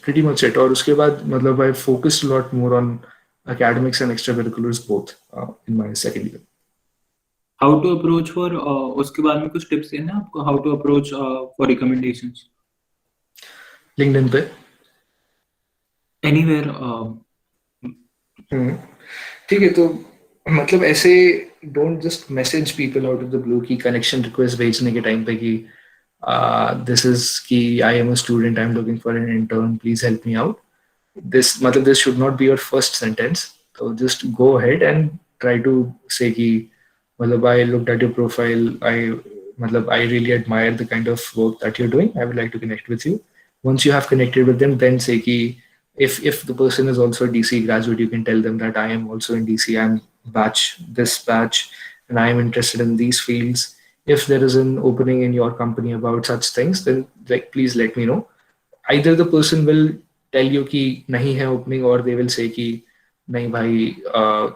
pretty much it. और उसके बाद मतलब I focused a lot more on academics and extracurriculars both in my second year. How to approach for उसके बाद में कुछ tips देना आपको, how to approach for recommendations? LinkedIn पे Anywhere. ठीक है. तो मतलब ऐसे don't just message people out of the blue की कनेक्शन रिक्वेस्ट भेजने के टाइम पे कि दिस इज कि I am a student, I am looking for an intern, please help me out. This मतलब this should not be your first sentence. तो just go ahead and try to say कि मतलब I looked at your profile, I really admire the kind of work that you're doing, I would like to connect with you. Once you have connected with them, then say ki if the person is also a DC graduate, you can tell them that I am also in DC, I'm this batch, and I am interested in these fields. If there is an opening in your company about such things, then like please let me know. Either the person will tell you ki nahi hai opening, or they will say ki nahi bhai,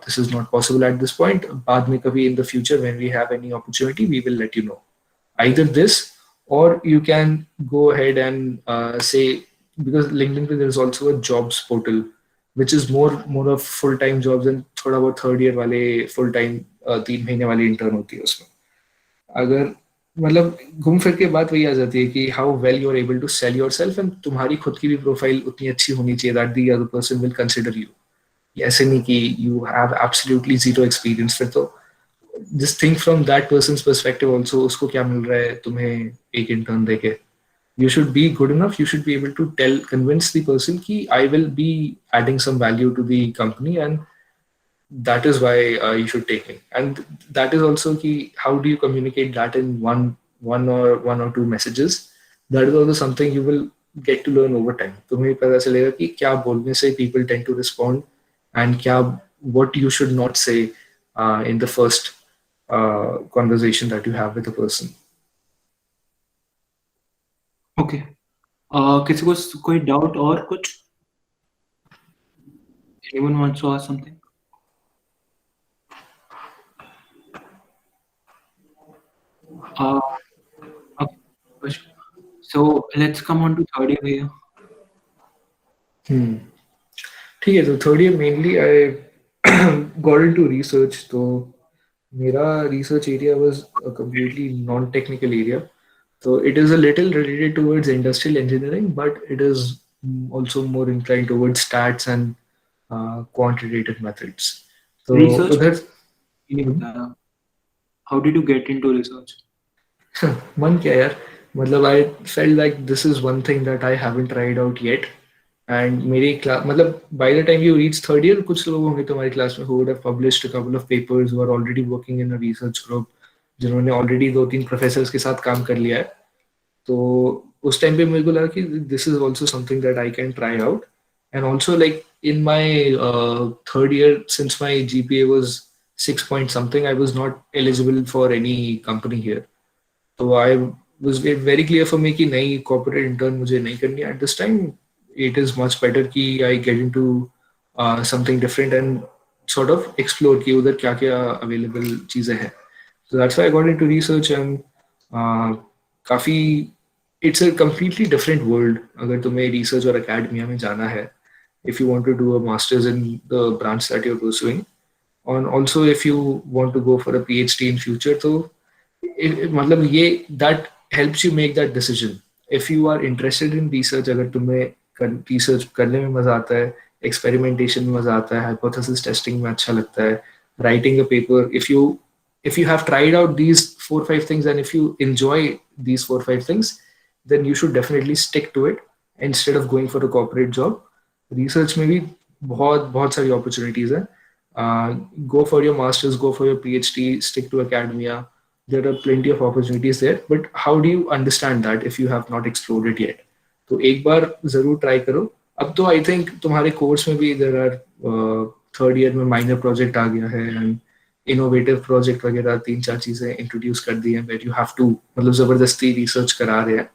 this is not possible at this point. Baad mein kabhi in the future when we have any opportunity, we will let you know. Either this, or you can go ahead and say because LinkedIn पे there is also a jobs portal which is more of full time jobs and थोड़ा बहुत third year वाले full time 3 महीने वाली intern होती है उसमें. अगर मतलब घूम फिर के बात वही आ जाती है कि how well you are able to sell your self and तुम्हारी खुद की भी प्रोफाइल उतनी अच्छी होनी चाहिए that the other person will consider you. ऐसे नहीं कि you have absolutely zero experience, फिर तो just think from that person's perspective also उसको क्या मिल रहा है तुम्हें एक इंटर्न देके. You should be good enough, you should be able to convince the person कि I will be adding some value to the company and that is why you should take me. And that is also कि how do you communicate that in one or two messages. That is also something you will get to learn over time. तुम्हें पता चलेगा कि क्या बोलने से people tend to respond and क्या what you should not say in the first conversation that you have with a person. Okay. किसी को कोई डाउट और कुछ? Anyone wants to ask something? Okay. So let's come on to third year here. ठीक है, तो third year mainly I got into research. तो मेरा research area was a completely non-technical area. So it is a little related towards industrial engineering, but it is also more inclined towards stats and quantitative methods. So Research उधर नहीं बताया. How did you get into research? मन क्या यार, मतलब I felt like this is one thing that I haven't tried out yet. And मेरी class मतलब by the time you reach third year कुछ लोग होंगे तुम्हारी क्लास में who would have published a couple of papers, who are already working in a research group, जिन्होंने already 2-3 professors के साथ काम कर लिया है. तो उस टाइम पे मेरे को लगा कि this is also something that I can try out. And also like in my third year, since my GPA was 6 point something, I was not eligible for any company here. So I was very clear for me कि नहीं, corporate intern मुझे नहीं करनी at this time. It is much better कि I get into something different and sort of explore कि उधर क्या क्या available चीजें हैं. So that's why I got into research and काफी it's a completely different world अगर तुम्हें research और academia में जाना है. If you want to do a master's in the branch that you're pursuing, and also if you want to go for a PhD in future, तो मतलब ये that helps you make that decision. If you are interested in research, अगर तुम्हें research करने में मजा आता है, experimentation में मजा आता है, hypothesis testing में अच्छा लगता है, writing a paper, if you have tried out these 4-5 things and if you enjoy these 4-5 things, then you should definitely stick to it instead of going for a corporate job. Research में भी बहुत सारी opportunities हैं. Go for your masters, go for your PhD, stick to academia. There are plenty of opportunities there, but how do you understand that if you have not explored it yet? तो एक बार जरूर try करो. अब तो I think तुम्हारे course में भी there are third year में माइनर प्रोजेक्ट आ गया है एंड इनोवेटिव प्रोजेक्ट वगैरह 3-4 चीजें इंट्रोड्यूस कर दी हैं वेयर यू हैव टू मतलब जबरदस्ती रिसर्च करा रहे हैं.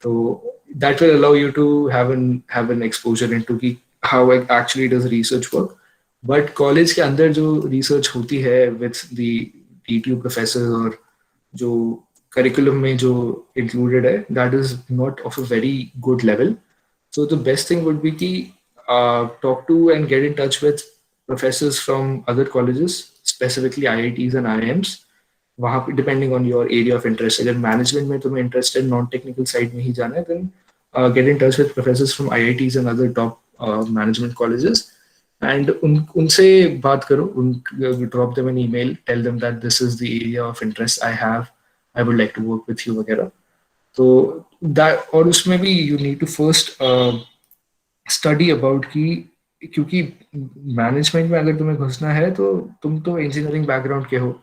तो that will allow you to have an exposure into कि how actually does research work. But college के अंदर जो research होती है with the TTU professors और जो curriculum में जो included है, that is not of a very good level. So the best thing would be कि talk to and get in touch with professors from other colleges, specifically IITs and IIMs. वहाँ पे depending on your area of interest, अगर management में तुम्हें interested non technical side में ही जाना है, then get in touch with professors from IITs and other top management colleges and उनसे बात करो. Drop them an email, tell them that this is the area of interest I have, I would like to work with you वगैरह. तो that और उसमें भी you need to first study about कि क्योंकि मैनेजमेंट में अगर तुम्हें घुसना है तो तुम तो इंजीनियरिंग बैकग्राउंड के हो.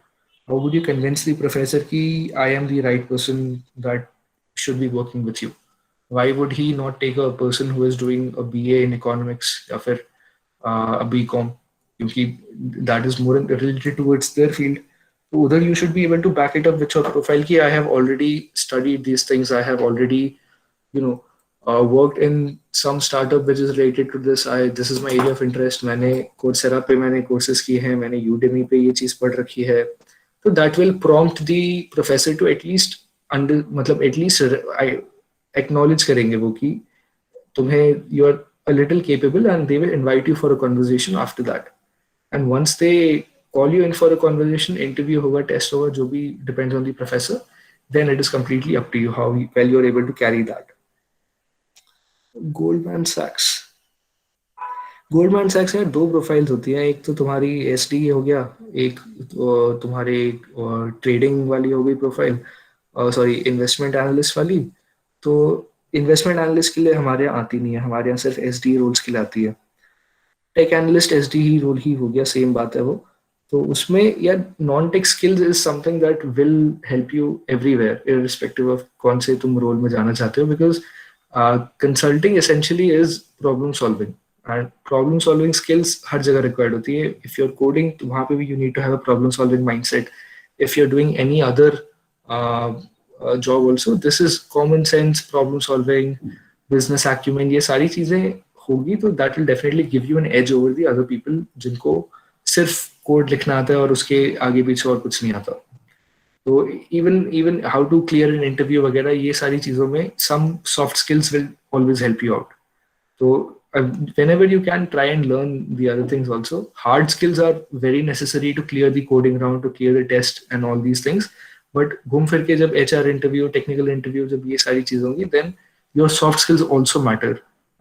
How would you convince the professor कि I am the right person that should be working with you? Why would he not take a person who is doing a BA in economics या फिर a BCom? क्योंकि that is more related towards their field. So उधर you should be able to back it up with your profile कि I have already studied these things. I have already, worked in some startup which is related to this. This is my area of interest. मैंने Coursera पे मैंने courses किए हैं, मैंने Udemy पे ये चीज़ पढ़ रखी है. So that will prompt the professor to at least acknowledge करेंगे वो कि you are a little capable, and they will invite you for a conversation after that. And once they call you in for a conversation, interview hoga, test hoga, jo bhi depends on the professor, then it is completely up to you how well you are able to carry that. Goldman Sachs. Goldman सैक्स में दो profiles होती हैं, एक तो तुम्हारी SD हो गया, एक तुम्हारे ट्रेडिंग वाली हो गई प्रोफाइल, सॉरी इन्वेस्टमेंट एनालिस्ट वाली। तो इन्वेस्टमेंट एनालिस्ट के लिए हमारे यहाँ आती नहीं है, हमारे यहाँ सिर्फ एसडी रोल्स के लिए आती है। टेक एनालिस्ट एसडी ही रोल ही हो गया, सेम बात है वो। तो उसमें यार non tech skills is something that will help you everywhere irrespective of कौन से तुम रोल में जाना चाहते हो, because consulting essentially is problem solving, and problem solving skills हर जगह रिक्वायर्ड होती है। इफ यू आर कोडिंग तो वहाँ पे भी you need to have a problem solving mindset. If you are doing any other job also, this is common sense, problem solving, business acumen, ये सारी चीजें होगी तो that will definitely give you an edge over the other people जिनको सिर्फ code लिखना आता है और उसके आगे पीछे और कुछ नहीं आता। तो even how to clear an interview वगैरह, ये सारी चीजों में some soft skills will always help you out. तो whenever you can, try and learn the other things also. Hard skills are very necessary to clear the coding round, to clear the test and all these things, but घूम फिर के जब HR interview, technical interview, जब ये सारी चीजें होंगी, then your soft skills also matter.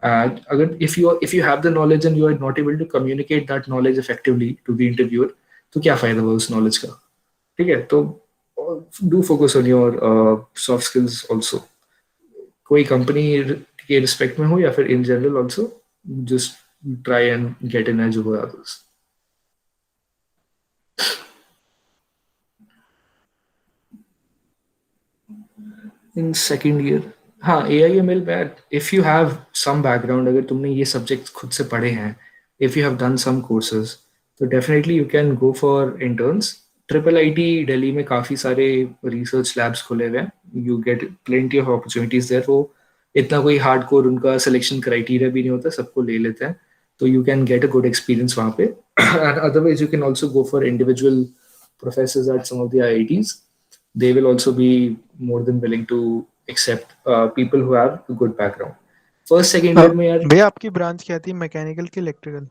अगर if you have the knowledge and you are not able to communicate that knowledge effectively to the interviewer, तो क्या फायदा हुआ उस knowledge का? ठीक है, तो do focus on your soft skills also. कोई company के रिस्पेक्ट में हो या फिर in general also, just try and get an edge over others. In second year, हाँ AIML में if you have some background, अगर तुमने ये subjects खुद से पढ़े हैं, if you have done some courses, तो definitely you can go for interns. IIIT Delhi में काफ़ी सारे research labs खुले हुए हैं, you get plenty of opportunities there. वो इतना कोई हार्डकोर उनका सिलेक्शन क्राइटेरिया भी नहीं होता, सबको ले लेते हैं, तो you can get a good experience वहाँ पे। And otherwise you can also go for individual professors at some of the IITs. They will also be more than willing to accept people who have a good background. First second year में यार भैया आपकी branch क्या थी, mechanical की electrical?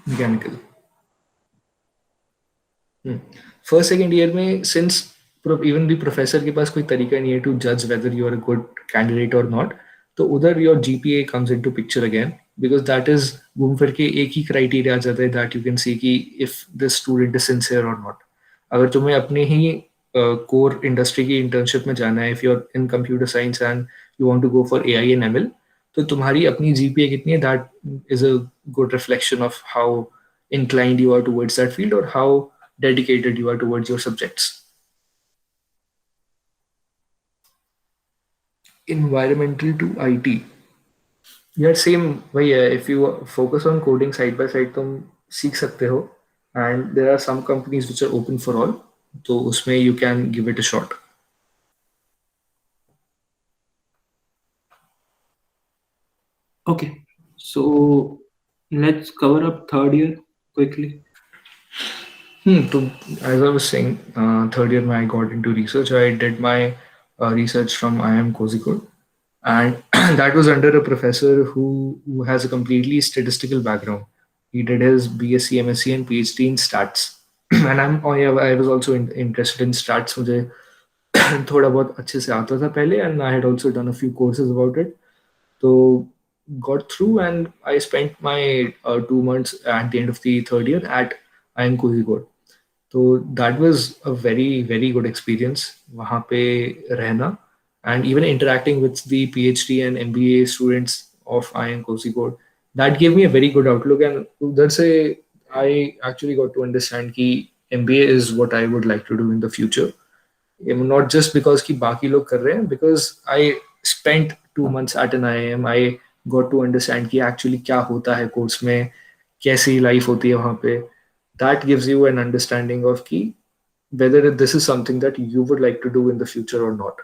Mechanical. First second year में since even the professor के पास कोई तरीका नहीं है टू जज whether you are a good candidate और नॉट, तो उधर your GPA comes into picture again, because that is घूम फिर के एक ही क्राइटेरिया आ जाता है that you can see कि if the student is sincere or not. अगर तुम्हें अपने ही कोर इंडस्ट्री की इंटर्नशिप में जाना है, if you're in computer science and you want to go for AI and ML, तो तुम्हारी अपनी GPA कितनी है, that is a good reflection of how inclined you are towards that field or how dedicated you are towards your subjects. Environmental to IT, यार same वही है, if you focus on coding side by side तुम सीख सकते हो, and there are some companies which are open for all, तो उसमें you can give it a shot. Okay, so let's cover up third year quickly. So as I was saying, third year I got into research. I did my research from IIM Kozhikode, and that was under a professor who has a completely statistical background. He did his BSc, MSc, and PhD in stats. And I was also interested in stats. मुझे थोड़ा बहुत अच्छे से आता था पहले, and I had also done a few courses about it. So got through, and I spent my 2 months at the end of the third year at IIM Kozhikode. तो that was a very very good experience वहाँ पे रहना, and even interacting with the PhD and MBA students of IIM Kozhikode, that gave me a very good outlook, and उधर से I actually got to understand कि MBA is what I would like to do in the future, not just because कि बाकी लोग कर रहे हैं, because I spent 2 months at an IIM, I got to understand कि actually क्या होता है कोर्स में, कैसी लाइफ होती है वहाँ पे. That gives you an understanding of कि whether this is something that you would like to do in the future or not.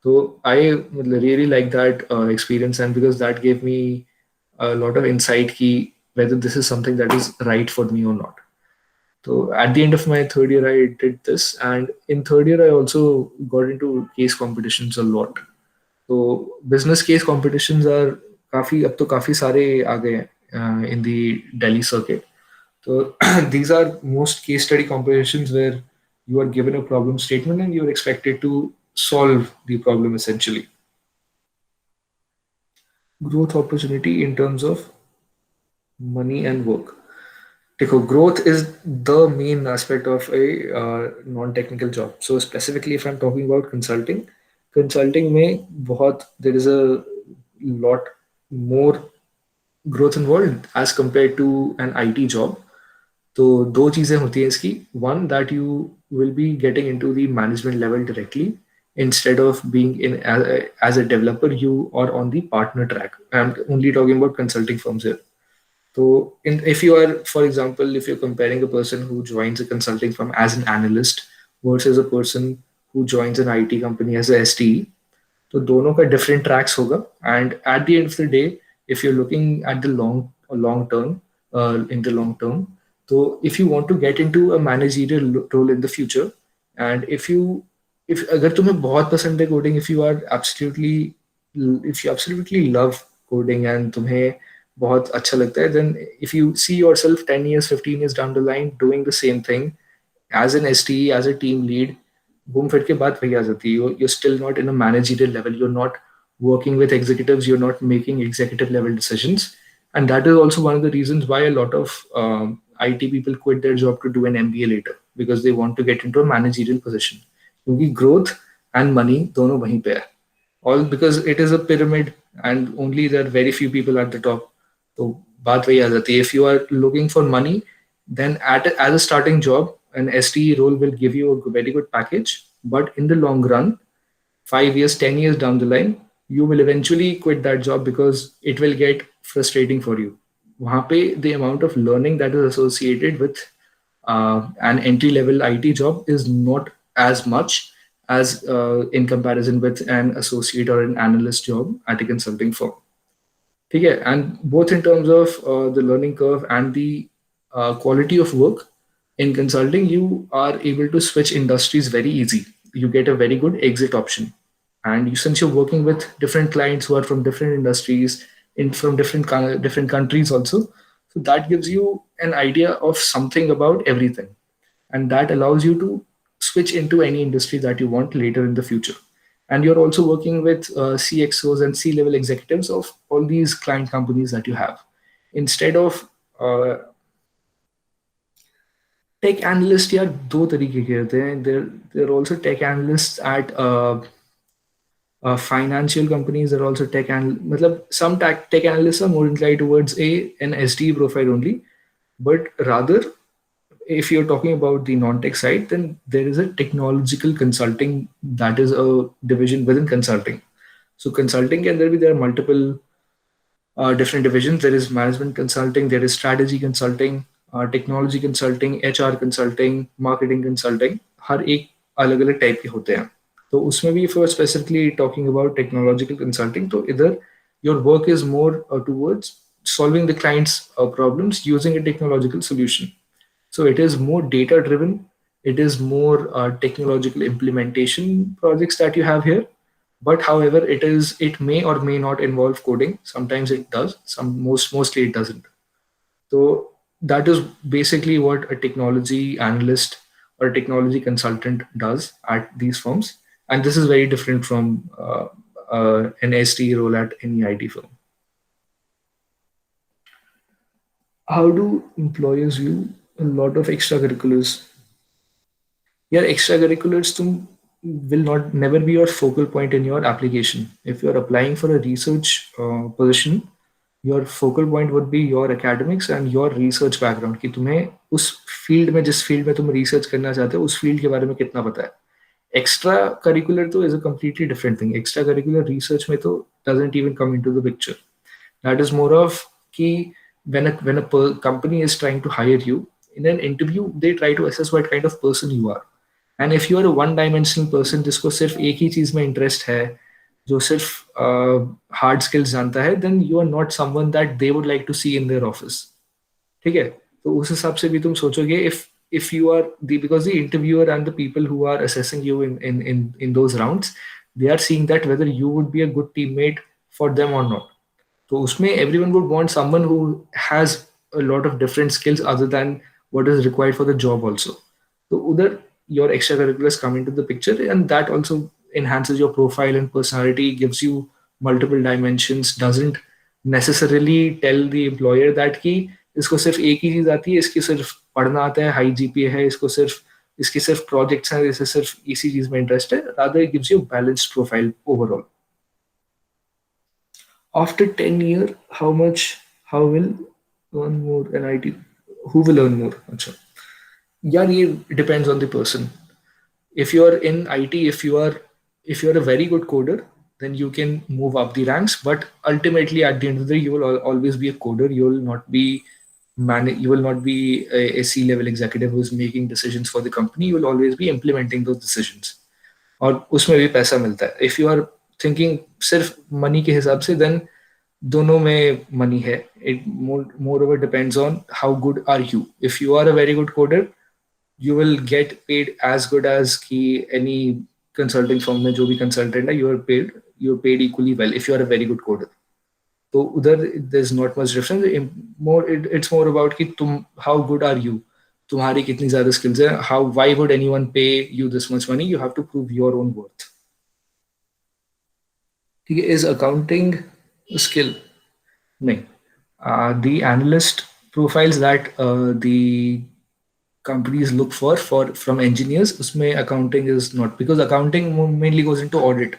So I really like that experience, and because that gave me a lot of insight कि whether this is something that is right for me or not. So at the end of my third year, I did this, and in third year, I also got into case competitions a lot. So business case competitions are अब तो काफ़ी सारे आ गए हैं in the Delhi circuit. So these are most case study competitions where you are given a problem statement and you are expected to solve the problem essentially. Growth opportunity in terms of money and work. देखो, growth is the main aspect of a non-technical job. So specifically, if I'm talking about consulting में बहुत there is a lot more growth involved as compared to an IT job. तो दो चीजें होती हैं इसकी. One, that you will be getting into the management level directly instead of being in as a developer. You are on the partner track. I'm only talking about consulting firms here. So, if you are, for example, if you're comparing a person who joins a consulting firm as an analyst versus a person who joins an IT company as a STE, तो दोनों का different tracks होगा. And at the end of the day, if you're looking at the long term, in the long term, so if you want to get into a managerial role in the future, and if अगर तुम्हें बहुत पसंद है coding, if you absolutely love coding and तुम्हें बहुत अच्छा लगता है, then if you see yourself 10 years, 15 years down the line doing the same thing as an STE, as a team lead, घूम फिर के बात वही आ जाती है. You're still not in a managerial level. You're not working with executives. You're not making executive level decisions. And that is also one of the reasons why a lot of IT people quit their job to do an MBA later, because they want to get into a managerial position. क्योंकि growth and money दोनों वहीं पे है. All because it is a pyramid and only there are very few people at the top. तो बात वही आ जाती है. If you are looking for money, then as a starting job, an STE role will give you a very good package. But in the long run, 5 years, 10 years down the line, you will eventually quit that job because it will get frustrating for you. वहाँ पे the amount of learning that is associated with an entry level IT job is not as much as in comparison with an associate or an analyst job at a consulting firm. ठीक है. And both in terms of the learning curve and the quality of work, in consulting, you are able to switch industries very easy. You get a very good exit option. And since you're working with different clients who are from different industries, from different countries also, so that gives you an idea of something about everything. And that allows you to switch into any industry that you want later in the future. And you're also working with CXOs and C-level executives of all these client companies that you have. Instead of tech analyst, यार दो तरीके के होते हैं. There are also tech analysts at financial companies. There are also some tech analysts are more inclined towards an SDE profile only. But rather, if you're talking about the non-tech side, then there is a technological consulting that is a division within consulting. So consulting can there are multiple different divisions. There is management consulting, there is strategy consulting, technology consulting, HR consulting, marketing consulting. हर एक अलग अलग type के होते हैं. तो उसमें भी if you're specifically talking about technological consulting, तो इधर your work is more towards solving the client's problems using a technological solution. So it is more data driven. It is more technological implementation projects that you have here. But however, it may or may not involve coding. Sometimes it does. Mostly it doesn't. So that is basically what a technology analyst or a technology consultant does at these firms. And this is very different from an STE role at any IT firm. How do employers view a lot of extracurriculars? Your extracurriculars will never be your focal point in your application. If you're applying for a research position, your focal point would be your academics and your research background. कि तुम्हें उस field में जिस field में तुम research करना चाहते हो उस फील्ड के बारे में कितना पता है. एक्स्ट्रा करिकुलर तो is a completely different thing. Extra curricular research में तो doesn't even come into the picture. That is more of कि when a company is trying to hire you in an interview, they try to assess what kind of person you are. And if you are a one dimensional person जिसको सिर्फ एक ही चीज में interest है, जो सिर्फ hard skills जानता है, then you are not someone that they would like to see in their office. ठीक है. तो उस हिसाब से भी तुम सोचोगे if you are because the interviewer and the people who are assessing you in those rounds, they are seeing that whether you would be a good teammate for them or not. तो उसमें everyone would want someone who has a lot of different skills other than what is required for the job also. So उधर your extracurriculars come into the picture, and that also enhances your profile and personality, gives you multiple dimensions, doesn't necessarily tell the employer that कि इसको सिर्फ एक ही चीज आती है, इसकी सिर्फ पढ़ना आता है, हाई जीपीए है, इसके सिर्फ प्रोजेक्ट्स हैं, इसे सिर्फ इसी चीज में इंटरेस्ट है. Rather it gives you balanced profile overall. After 10 years, how will earn more an IT? Who will earn more? Achha. Yeah, it depends on the person. If you are in IT, if you are a very good coder, then you can move up the ranks. But ultimately, at the end of the day, you will always be a coder. You will not be you will not be a C-level executive who is making decisions for the company. You will always be implementing those decisions. और उसमें भी पैसा मिलता है. If you are thinking सिर्फ money के हिसाब से, then दोनों में मनी है. It moreover depends on how good are you. If you are a very good coder, you will get paid as good as कि any consulting firm में जो भी consultant है, you're paid equally well if you are a very good coder. तो उधर there's not much difference. It's more about कि how good are you, तुम्हारी कितनी ज्यादा skills है. Why would anyone pay you this much money? You have to prove your own worth. ठीक है. Is accounting a skill? नहीं. The analyst profiles that the companies look for from engineers, उसमें accounting is not, because accounting mainly goes into audit.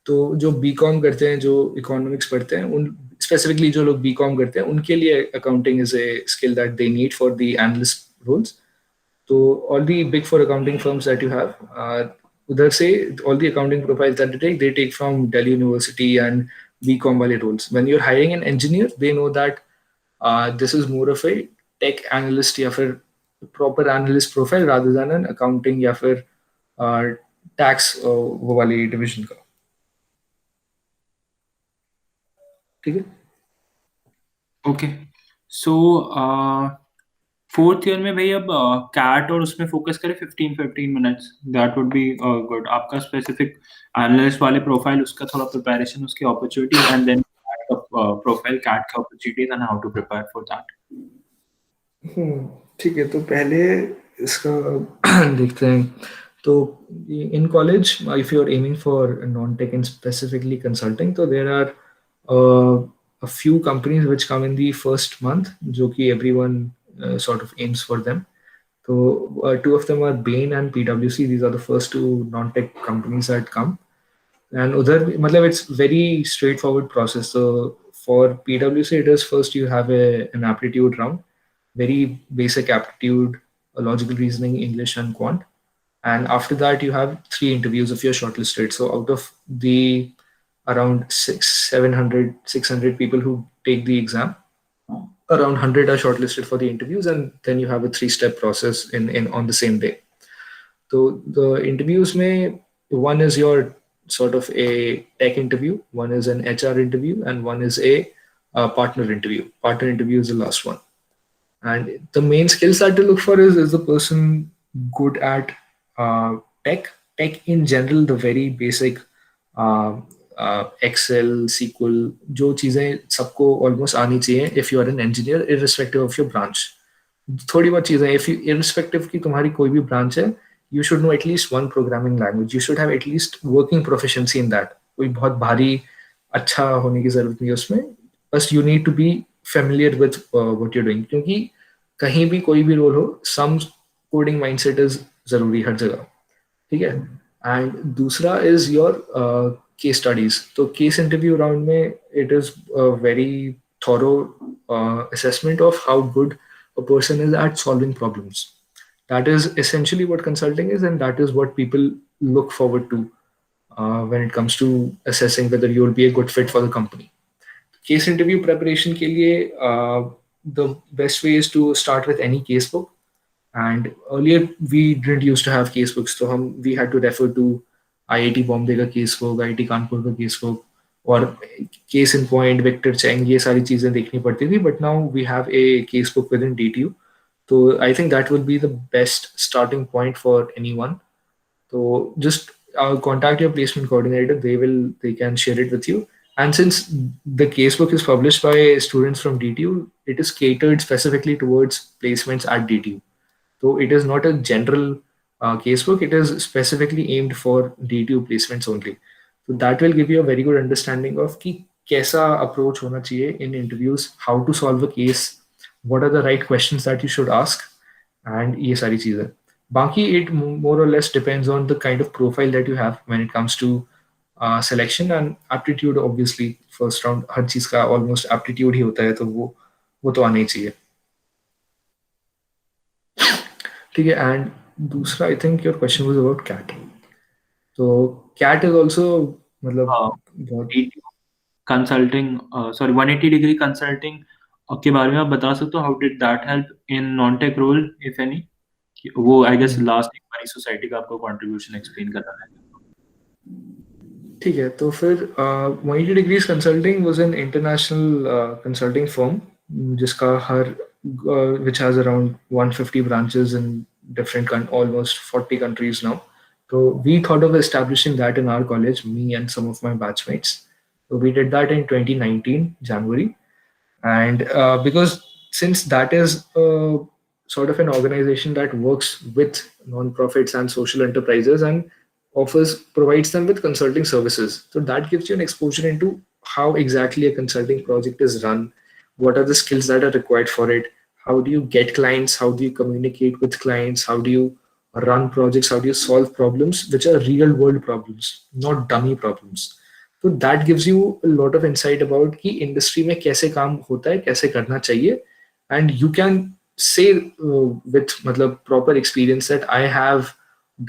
तो जो BCom करते हैं, जो economics पढ़ते हैं, उन स्पेसिफिकली जो लोग बीकॉम करते हैं, उनके लिए accounting is a skill that they need for the analyst roles. तो all the big four accounting firms that you have, उधर से all the accounting profiles that they take from Delhi university and BCom वाले roles. When you are hiring an engineer, they know that this is more of a tech analyst या फिर proper analyst profile rather than an accounting या फिर tax वो वाली division का. ठीक है. ओके. सो फोर्थ ईयर में भाई अब कैट और उसमें फोकस करें 15 minutes, that would be good. आपका स्पेसिफिक एनालिस्ट वाले प्रोफाइल, उसका थोड़ा प्रिपरेशन, उसकी opportunity, and then profile CAT का opportunities and how to prepare for that. ठीक है. तो पहले इसका देखते हैं. तो in college, if you're aiming for non-tech and specifically consulting, so there are a few companies which come in the first month, जो कि everyone sort of aims for them. So two of them are Bain and PwC. These are the first two non-tech companies that come. And udhar, matlab, it's very straightforward process. So for PwC, it is first you have an aptitude round, very basic aptitude, logical reasoning, English and quant. And after that, you have 3 interviews if you're shortlisted. So out of the around 600 people who take the exam, around 100 are shortlisted for the interviews, and then you have a 3-step process in on the same day. So the interviews mein, one is your sort of a tech interview, one is an HR interview, and one is a partner interview. Partner interview is the last one. And the main skills that to look for is the person good at tech in general, the very basic Excel, SQL, जो चीजें सबको almost आनी चाहिए if you are an engineer, irrespective of your branch. थोड़ी बहुत चीजें, if you irrespective की तुम्हारी कोई भी branch है, you should know at least one programming language. You should have at least working proficiency in that. कोई बहुत भारी अच्छा होने की जरूरत नहीं है उसमें. बस you need to be familiar with what you're doing. क्योंकि कहीं भी कोई भी रोल हो, some coding mindset is जरूरी हर जगह. ठीक है. एंड दूसरा इज योर केस स्टडीज. तो केस इंटरव्यू राउंड में it is very thorough assessment of how good a person is at solving problems. That is essentially what consulting is, and that is what people look forward to when it comes to assessing whether you will be a good fit for the company. Case interview preparation के लिए the best way is to start with any casebook. And earlier we didn't used to have casebooks, so we had to refer to IIT Bombay का casebook, IIT Kanpur का casebook, और case in point, Victor Cheng, ये सारी चीजें देखनी पड़ती थी. But now we have a casebook within DTU, so I think that will be the best starting point for anyone. So just contact your placement coordinator. They can share it with you, And since the casebook is published by students from DTU, it is catered specifically towards placements at DTU. So it is not a general casebook, it is specifically aimed for DTU placements only. So that will give you a very good understanding of कि कैसा approach होना चाहिए in interviews, how to solve a case, what are the right questions that you should ask, and ये सारी चीजें. बाकी it more or less depends on the kind of profile that you have when it comes to selection and aptitude. Obviously first round हर चीज का almost aptitude ही होता है, तो वो तो आना ही चाहिए. ठीक है. एंड दूसरा, I think your question was about CAT. तो कैट इज आल्सो मतलब बहुत कंसल्टिंग, सॉरी 180 डिग्री कंसल्टिंग के बारे में आप बता सकते हो, how did that help in non tech role if any? वो आई गेस लास्ट एक बारी सोसाइटी का आपको कंट्रीब्यूशन एक्सप्लेन करना है. ठीक है. तो फिर 180 degrees consulting was an international consulting firm जिसका हर which has around 150 branches in different almost 40 countries now. So we thought of establishing that in our college, me and some of my batchmates. So we did that in 2019 January. And because since that is sort of an organization that works with non-profits and social enterprises and provides them with consulting services, so that gives you an exposure into how exactly a consulting project is run, what are the skills that are required for it, how do you get clients, how do you communicate with clients, how do you run projects, how do you solve problems which are real world problems, not dummy problems. So that gives you a lot of insight about कि industry में कैसे काम होता है, कैसे करना चाहिए. And you can say with मतलब proper experience that I have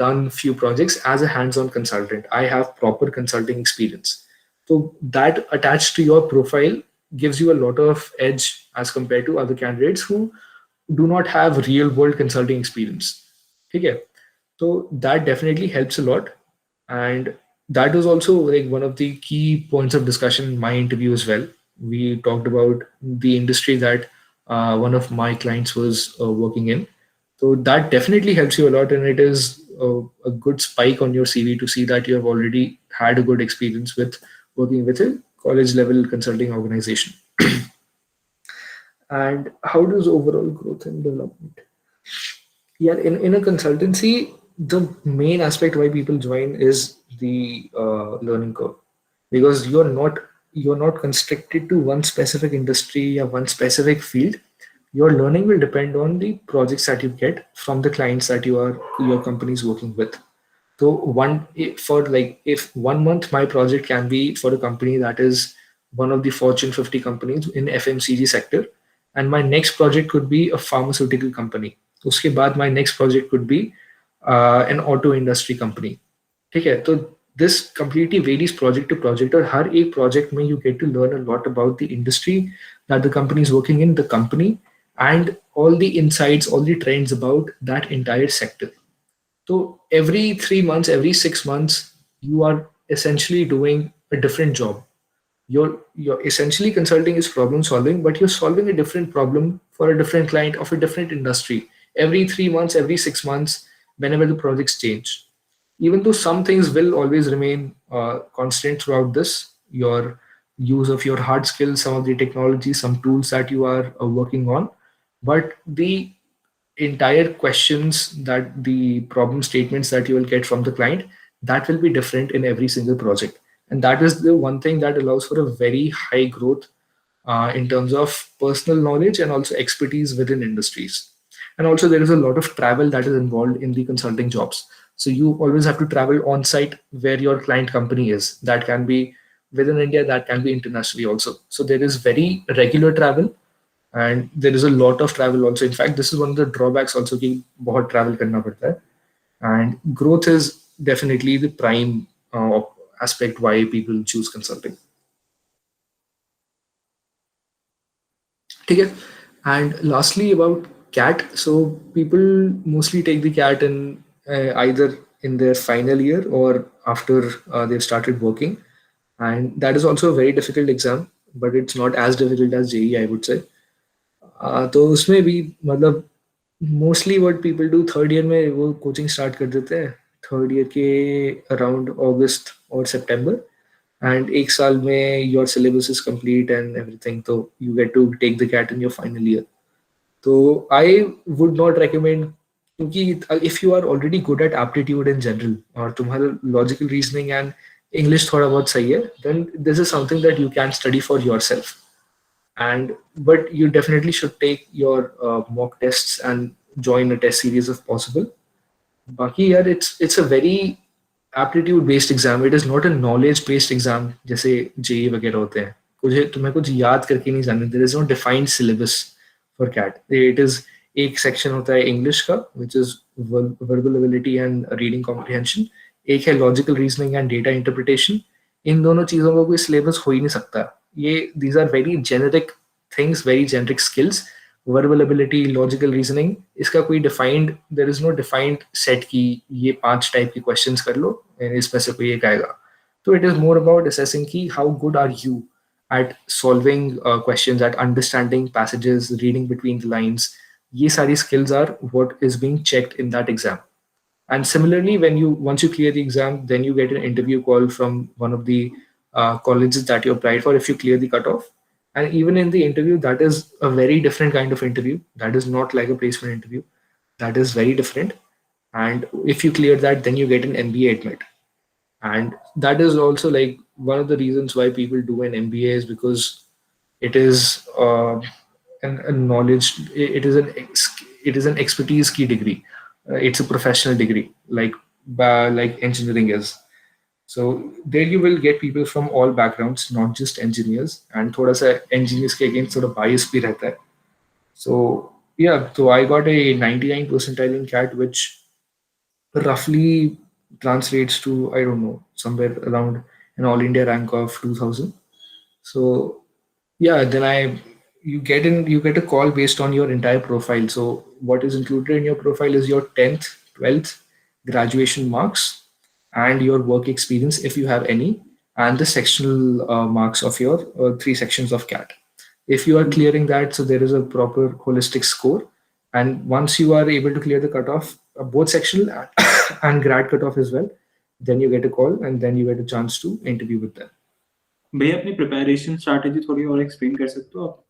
done few projects as a hands-on consultant, I have proper consulting experience. So that attached to your profile gives you a lot of edge as compared to other candidates who do not have real world consulting experience. Okay, so that definitely helps a lot. And that was also like one of the key points of discussion in my interview as well. We talked about the industry that one of my clients was working in. So that definitely helps you a lot, and it is a good spike on your CV to see that you have already had a good experience with working with a college level consulting organization. And how does overall growth and development? Yeah, in a consultancy, the main aspect why people join is the learning curve, because you're not constricted to one specific industry or one specific field. Your learning will depend on the projects that you get from the clients that your company is working with. So if 1 month my project can be for a company that is one of the Fortune 50 companies in FMCG sector, and my next project could be a pharmaceutical company. उसके बाद my next project could be an auto industry company. ठीक है. तो this completely varies project to project, और हर एक project में you get to learn a lot about the industry that the company is working in, the company, and all the insights, all the trends about that entire sector. So every 3 months, every 6 months, you are essentially doing a different job. You're essentially consulting is problem solving, but you're solving a different problem for a different client of a different industry every 3 months, every 6 months, whenever the projects change. Even though some things will always remain constant throughout this, your use of your hard skills, some of the technology, some tools that you are working on, but the entire questions, that the problem statements that you will get from the client, that will be different in every single project. And that is the one thing that allows for a very high growth in terms of personal knowledge and also expertise within industries. And also there is a lot of travel that is involved in the consulting jobs. So you always have to travel on site where your client company is. That can be within India, that can be internationally also. So there is very regular travel, and there is a lot of travel also. In fact, this is one of the drawbacks also कि बहुत travel करना पड़ता है. And growth is definitely the prime aspect why people choose consulting. ठीक है. And lastly about CAT, so people mostly take the CAT in either in their final year or after they've started working, and that is also a very difficult exam, but it's not as difficult as JEE, I would say. तो उसमें भी मतलब mostly what people do third year में वो coaching start कर देते हैं third year के अराउंड अगस्त और सितंबर. and एक साल में your syllabus is complete and everything, so you get to take the CAT in your final year. So I would not recommend, क्योंकि if you are already good at aptitude in general और तुम्हारा logical reasoning and English थोड़ा बहुत सही है, then this is something that you can study for yourself. And but you definitely should take your mock tests and join a test series if possible. बाकी यार it's a very aptitude based exam. It is not a knowledge based exam जैसे JEE वगैरह होते हैं. तुम्हें कुछ याद करके नहीं जाना. There is no defined syllabus for CAT. It is एक सेक्शन होता है इंग्लिश का which is verbal ability and reading comprehension. एक है logical reasoning and data interpretation. इन दोनों चीजों का कोई सिलेबस हो ही नहीं सकता. ये these are very generic things, very generic skills. Verbal ability, logical reasoning, इसका कोई defined, there is no defined set की ये 5 टाइप के क्वेश्चंस कर लो इसमें से कोई एक आएगा. तो it is more about assessing की how good are you at solving questions, at understanding passages, reading between the lines. ये सारी skills are what is being checked in that exam. And similarly, once you clear the exam, then you get an interview call from one of the colleges that you applied for if you clear the cutoff. And even in the interview, that is a very different kind of interview. That is not like a placement interview. That is very different. And if you clear that, then you get an MBA admit. And that is also like one of the reasons why people do an MBA is because it is a knowledge. It is an expertise key degree. It's a professional degree, like engineering is. So there you will get people from all backgrounds, not just engineers. And thoda sa engineers ke against sort of bias bhi rehta hai. So yeah, so I got a 99 percentile in CAT, which roughly translates to, I don't know, somewhere around an all India rank of 2000. So yeah, then you get a call based on your entire profile. So what is included in your profile is your 10th, 12th, graduation marks, and your work experience if you have any, and the sectional marks of your 3 sections of CAT. If you are clearing that, so there is a proper holistic score. And once you are able to clear the cutoff, both sectional and grad cutoff as well, then you get a call and then you get a chance to interview with them. भैया अपनी preparation strategy थोड़ी और explain कर सकते हो आप?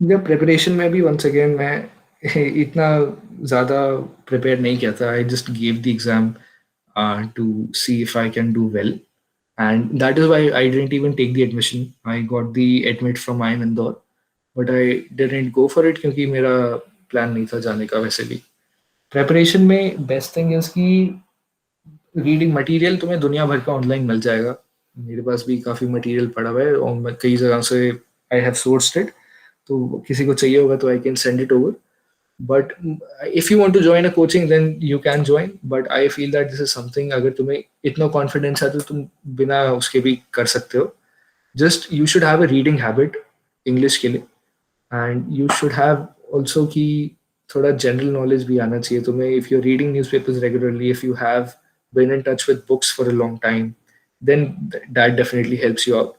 जब preparation में भी वंस अगेन मैं इतना ज़्यादा प्रिपेयर नहीं किया था. I just give the exam to see if I can do well, and that is why I didn't even take the admission. I got the admit from IIM Indore, but I didn't go for it क्योंकि मेरा plan नहीं था जाने का. वैसे भी preparation में best thing is कि रीडिंग मटेरियल तुम्हें दुनिया भर का ऑनलाइन मिल जाएगा. मेरे पास भी काफ़ी मटेरियल पड़ा हुआ है और कई जगह से आई हैव सोर्स्ड इट. तो किसी को चाहिए होगा तो I can send it over. But if you want to join a coaching then you can join. But I feel that this is something, अगर तुम्हें इतना कॉन्फिडेंस है तो तुम बिना उसके भी कर सकते हो. Just you should have a reading habit English के लिए, and you should have also कि थोड़ा जनरल नॉलेज भी आना चाहिए तुम्हें. If you are reading newspapers regularly, if you have been in touch with books for a long time, then that definitely helps you out.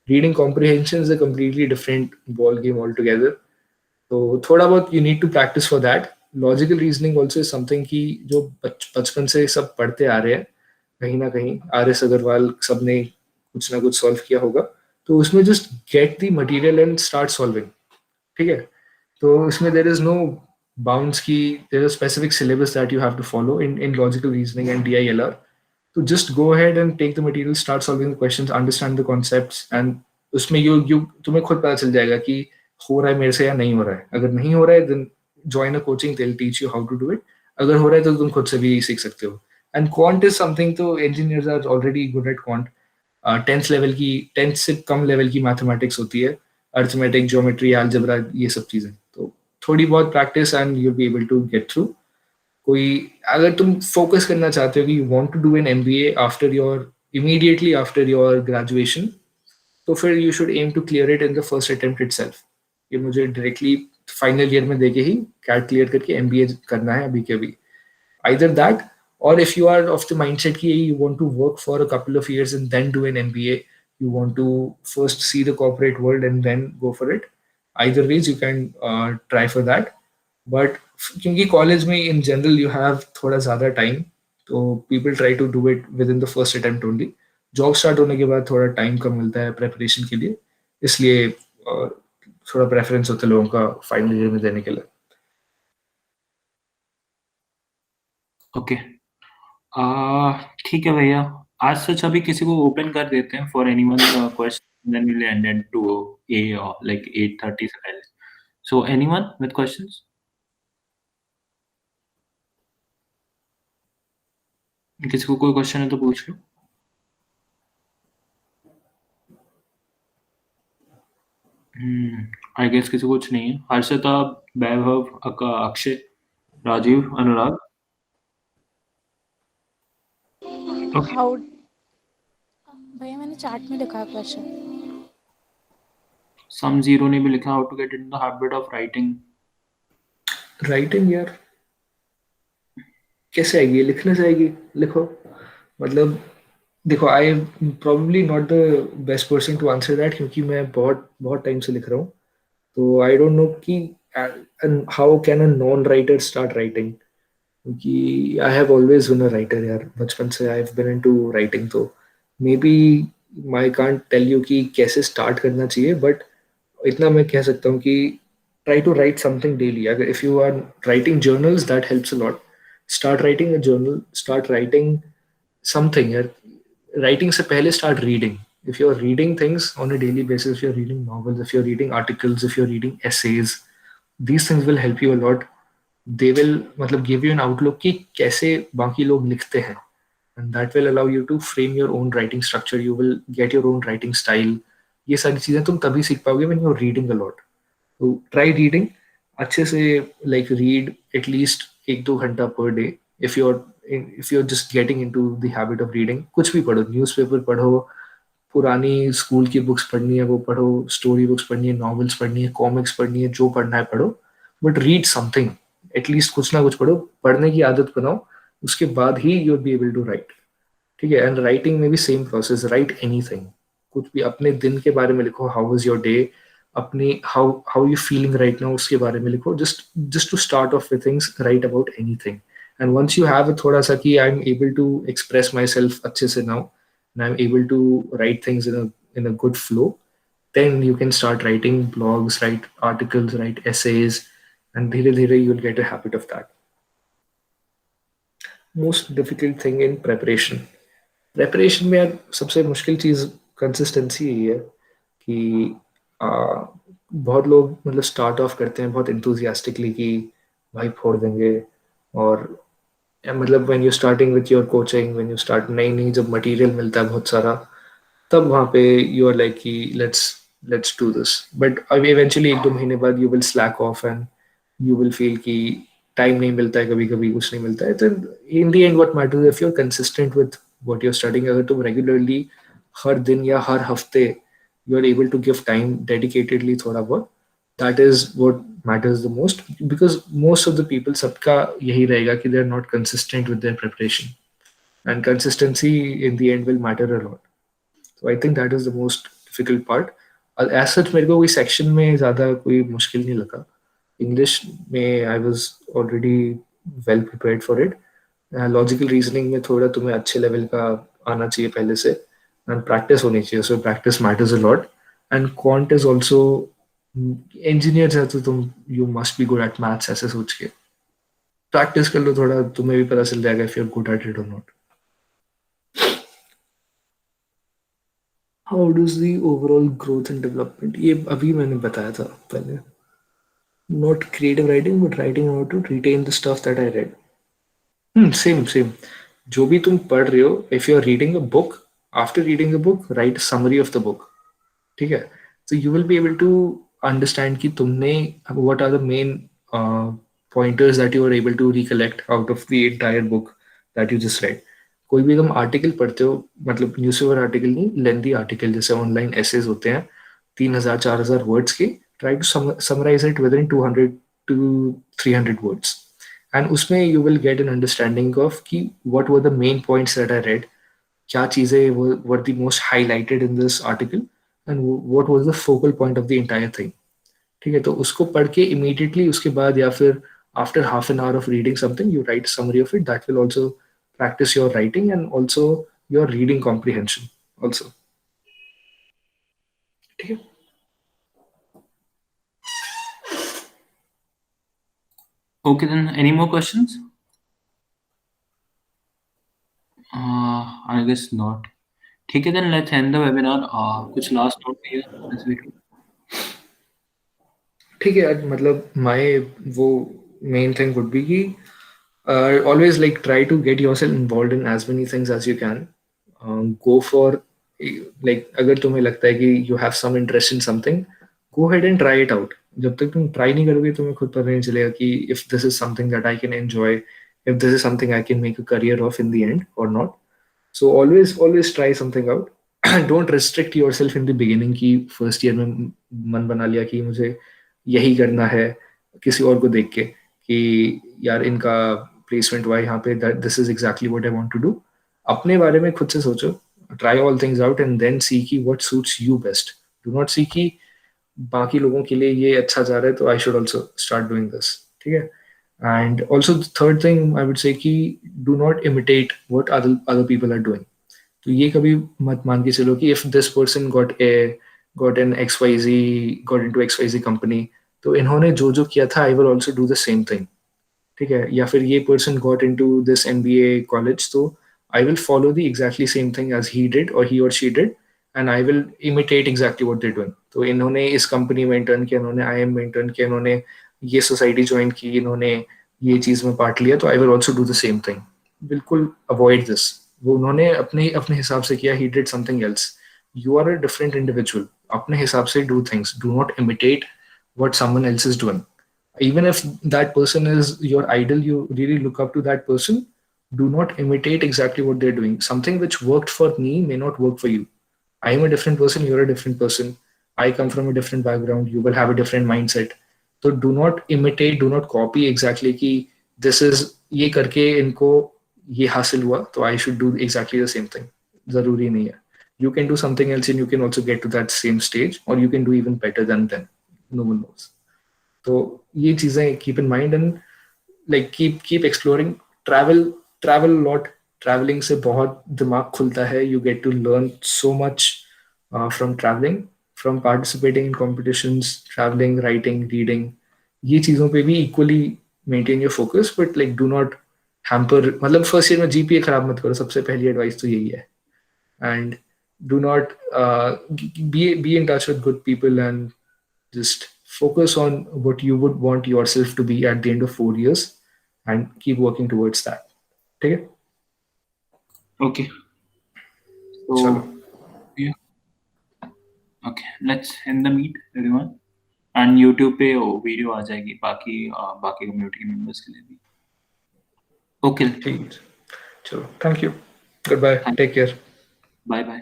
Reading comprehension is a completely different ball game altogether. So thoda bahut you need to practice for that. Logical reasoning also is something कि जो बचपन से सब पढ़ते आ रहे हैं कहीं ना कहीं. RS अग्रवाल सब ने कुछ ना कुछ सॉल्व किया होगा. तो उसमें just get the material and start solving. ठीक है. तो उसमें there is no bounds की, there is a specific syllabus that you have to follow in logical reasoning and DILR. तो just go ahead and take the material, start solving the questions, understand the concepts, and उसमें you तुम्हें खुद पता चल जाएगा कि हो रहा है मेरे से या नहीं हो रहा है. अगर नहीं हो रहा है then join a coaching, they'll teach you how to do it. अगर हो रहा है तो तुम खुद से भी सीख सकते हो. And quant is something, तो engineers are already good at quant. 10th से कम लेवल की मैथमेटिक्स होती है, अर्थमेटिक, ज्योमेट्री, अलजेब्रा, ये सब चीजें. तो थोड़ी बहुत practice and you'll be able to get through. कोई अगर तुम फोकस करना चाहते हो कि you want to do an MBA immediately after your graduation, तो फिर you should aim to clear it in the first attempt itself. ये मुझे डायरेक्टली फाइनल ईयर में देके ही कैट क्लियर करके MBA करना है अभी के अभी. Either that, or if you are of the mindset कि you want to work for a couple of years and then do an MBA, you want to first see the corporate world and then go for it. Either ways you can try for that. But क्योंकि college में in general you have थोड़ा ज़्यादा time, तो people try to do it with in the first attempt only. Job start होने के बाद थोड़ा time कम मिलता है प्रेपरेशन के लिए, इसलिए थोड़ा प्रेफरेंस होता है लोगों का फाइनल ईयर में देने के लिए। ओके, ठीक है भैया, आज सच अभी किसी को ओपन कर देते हैं for anyone question, then we'll end at 2 a or like 8:30 से पहले। So anyone with questions? किसी को कोई क्वेश्चन है तो पूछ लो। आई गेस किसी को कुछ नहीं है। हर्षिता, वैभव, अक्षय, राजीव, अनुराग। Okay. हाउ भैया मैंने चैट में लिखा है क्वेश्चन। सम जीरो ने भी लिखा, how to get in the habit of writing. Writing यार कैसे आएगी, ये लिखने से आएगी, लिखो। मतलब देखो, I am probably not the best person to answer that, क्योंकि मैं बहुत बहुत टाइम से लिख रहा हूँ, तो आई डोंट नो कि how can a non writer start writing, क्योंकि I have always been a writer यार, बचपन से I have been into writing. तो maybe I can't tell you कि कैसे स्टार्ट करना चाहिए, बट इतना मैं कह सकता हूँ कि try to write something daily. अगर if you are writing journals, that helps a lot. Start writing a journal, start writing something यार। राइटिंग से पहले start reading. If you're reading things on a daily basis, if you're reading novels, if you're reading articles, if you're reading essays, these things will help you a lot. They will मतलब give you an outlook कि कैसे बाकी लोग लिखते हैं, and that will allow you to frame your own writing structure. You will get your own writing style. ये सारी चीजें तुम तभी सीख पाओगे when you're reading a lot. So try reading अच्छे से, like read at least 1-2 घंटा per day. If you're just getting into the habit of reading, कुछ भी पढ़ो, न्यूज़पेपर पढ़ो, पुरानी स्कूल की बुक्स पढ़नी है वो पढ़ो, स्टोरी बुक्स पढ़नी है, नॉवेल्स पढ़नी है, कॉमिक्स पढ़नी है, जो पढ़ना है पढ़ो, बट रीड समथिंग। एटलीस्ट कुछ ना कुछ पढ़ो, पढ़ने की आदत बनाओ, उसके बाद ही you will be able to write. ठीक है, एंड राइटिंग में भी सेम प्रोसेस, राइट एनीथिंग, कुछ भी अपने दिन के बारे में लिखो, हाउ वाज योर डे, अपनी how how you feeling right now उसके बारे में लिखो, just to start off with things, write about anything. And once you have थोड़ा सा कि I am able to express my self अच्छे से now, and I'm able to write things in a good flow, then you can start writing blogs, write articles, write essays, and धीरे धीरे you'll get a habit of that. Most difficult thing in preparation. Preparation में यार सबसे मुश्किल चीज़ consistency ही है कि बहुत लोग मतलब स्टार्ट ऑफ करते हैं बहुत इंथुजियास्टिकली कि भाई फोड़ देंगे, और मतलब when you starting with your coaching, when you start नई नई जब मटेरियल मिलता है बहुत सारा, तब वहाँ पे यू आर लाइक कि लेट्स डू दिस, बट अब इवेंचुअली 1-2 महीने बाद you will slack of and you will feel कि टाइम नहीं मिलता है, कभी कभी कुछ नहीं मिलता है। तो in the end what matters if you are consistent with what you are studying, अगर तुम रेगुलरली हर दिन या हर हफ्ते you are able to give time dedicatedly थोड़ा बहुत, that is what matters the most, because most of the people सबका यही रहेगा कि they are not consistent with their preparation, and consistency in the end will matter a lot. So I think that is the most difficult part. As such मेरे को कोई section में ज़्यादा कोई मुश्किल नहीं लगा। English में I was already well prepared for it. Logical reasoning में थोड़ा तुम्हें अच्छे level का आना चाहिए पहले से, and practice होनी चाहिए, so practice matters a lot. And quant is also engineer है तो तुम you must be good eight maths, ऐसे सोच के प्रैक्टिस कर लो थोड़ा, तुम्हें भी पता चल जाएगा if you are good at it और not. How does the overall growth and development, ये अभी मैंने बताया था पहले, not creative writing but writing how to retain the stuff that I read. Same same, जो भी तुम पढ़ रहे हो, if you are reading a book, after reading the book write summary of the book. ठीक है, तो you will be able to understand कि तुमने what are the main pointers that you are able to recollect out of the entire book that you just read. कोई भी तुम article पढ़ते हो, मतलब न्यूज़पेपर आर्टिकल नहीं, लेंथी आर्टिकल जैसे ऑनलाइन एसेज होते हैं 3,000-4,000 वर्ड्स के, try to summarise it with in 200-300 words, and उसमें you will get an understanding of कि what were the main points that I read, क्या चीज़ें were the most highlighted in this article, and what was the focal point of the entire thing. ठीक है, तो उसको पढ़ के immediately उसके बाद या फिर after half an hour of reading something you right summary of it, that will also practice your writing and also your reading comprehension. also. ठीक है? Okay, then any more questions? I guess not. ठीक है, then let's end the webinar. कुछ last note here as we do. ठीक है यार, मतलब my वो main thing would be कि always like try to get yourself involved in as many things as you can. Go for like अगर तुम्हें लगता है कि you have some interest in something, go ahead and try it out. जब तक तुम try नहीं करोगे तुम्हें खुद पता नहीं चलेगा कि if this is something that I can enjoy, if this is something I can make a career of in the end or not. So always try something out. Don't restrict yourself in the beginning कि first year में मन बना लिया कि मुझे यही करना है किसी और को देख के कि यार इनका प्लेसमेंट हुआ है यहाँ पे, that this is exactly what I want to do. अपने बारे में खुद से सोचो, try all things out and then see कि what suits you best. Do not see कि बाकी लोगों के लिए ये अच्छा जा रहा है तो I should also start doing this. ठीक है? And also the third thing I would say कि do not imitate what other people are doing. तो ये कभी मत मान के चलो कि if this person got an XYZ, got into XYZ company, तो इन्होंने जो जो किया था I will also do the same thing. ठीक है? या फिर ये person got into this MBA college, तो I will follow the exactly same thing as he did or he or she did, and I will imitate exactly what they're doing. तो इन्होंने इस company में इंटर्न किया, इन्होंने IIM में intern किया, इन्होंने ये सोसाइटी ज्वाइन की, इन्होंने ये चीज में पार्ट लिया, तो I will also do the same thing. बिल्कुल avoid this. वो उन्होंने अपने अपने हिसाब से किया, he did something else. You are a different individual. अपने हिसाब से do things. Do not imitate what someone else is doing. Even if that person is your idol, you really look up to that person, do not imitate exactly what they're doing. Something which worked for me may not work for you. I am a different person, you're a different person. I come from a different background, you will have a different mindset. So do not imitate, do not copy exactly कि this is ये करके इनको ये हासिल हुआ तो I should do exactly the same thing. जरूरी नहीं है. You can do something else and you can also get to that same stage, or you can do even better than them. No one knows. तो ये चीजें keep in mind and like keep exploring. Travel a lot. Traveling से बहुत दिमाग खुलता है. You get to learn so much from traveling, from participating in competitions, traveling, writing, reading. ये चीजों पे भी equally maintain your focus, but like do not hamper. मतलब first year में GPA खराब मत करो. सबसे पहली एडवाइस तो यही है. And do not be in touch with good people and just focus on what you would want yourself to be at the end of 4 years and keep working towards that. ठीक है? Okay. So चलो. yeah. Okay, let's end the meet, everyone. And YouTube पे वो video आ जाएगी बाकी community members के लिए भी. Okay. ठीक है. चलो. Thank you. Goodbye. Take care. Bye bye.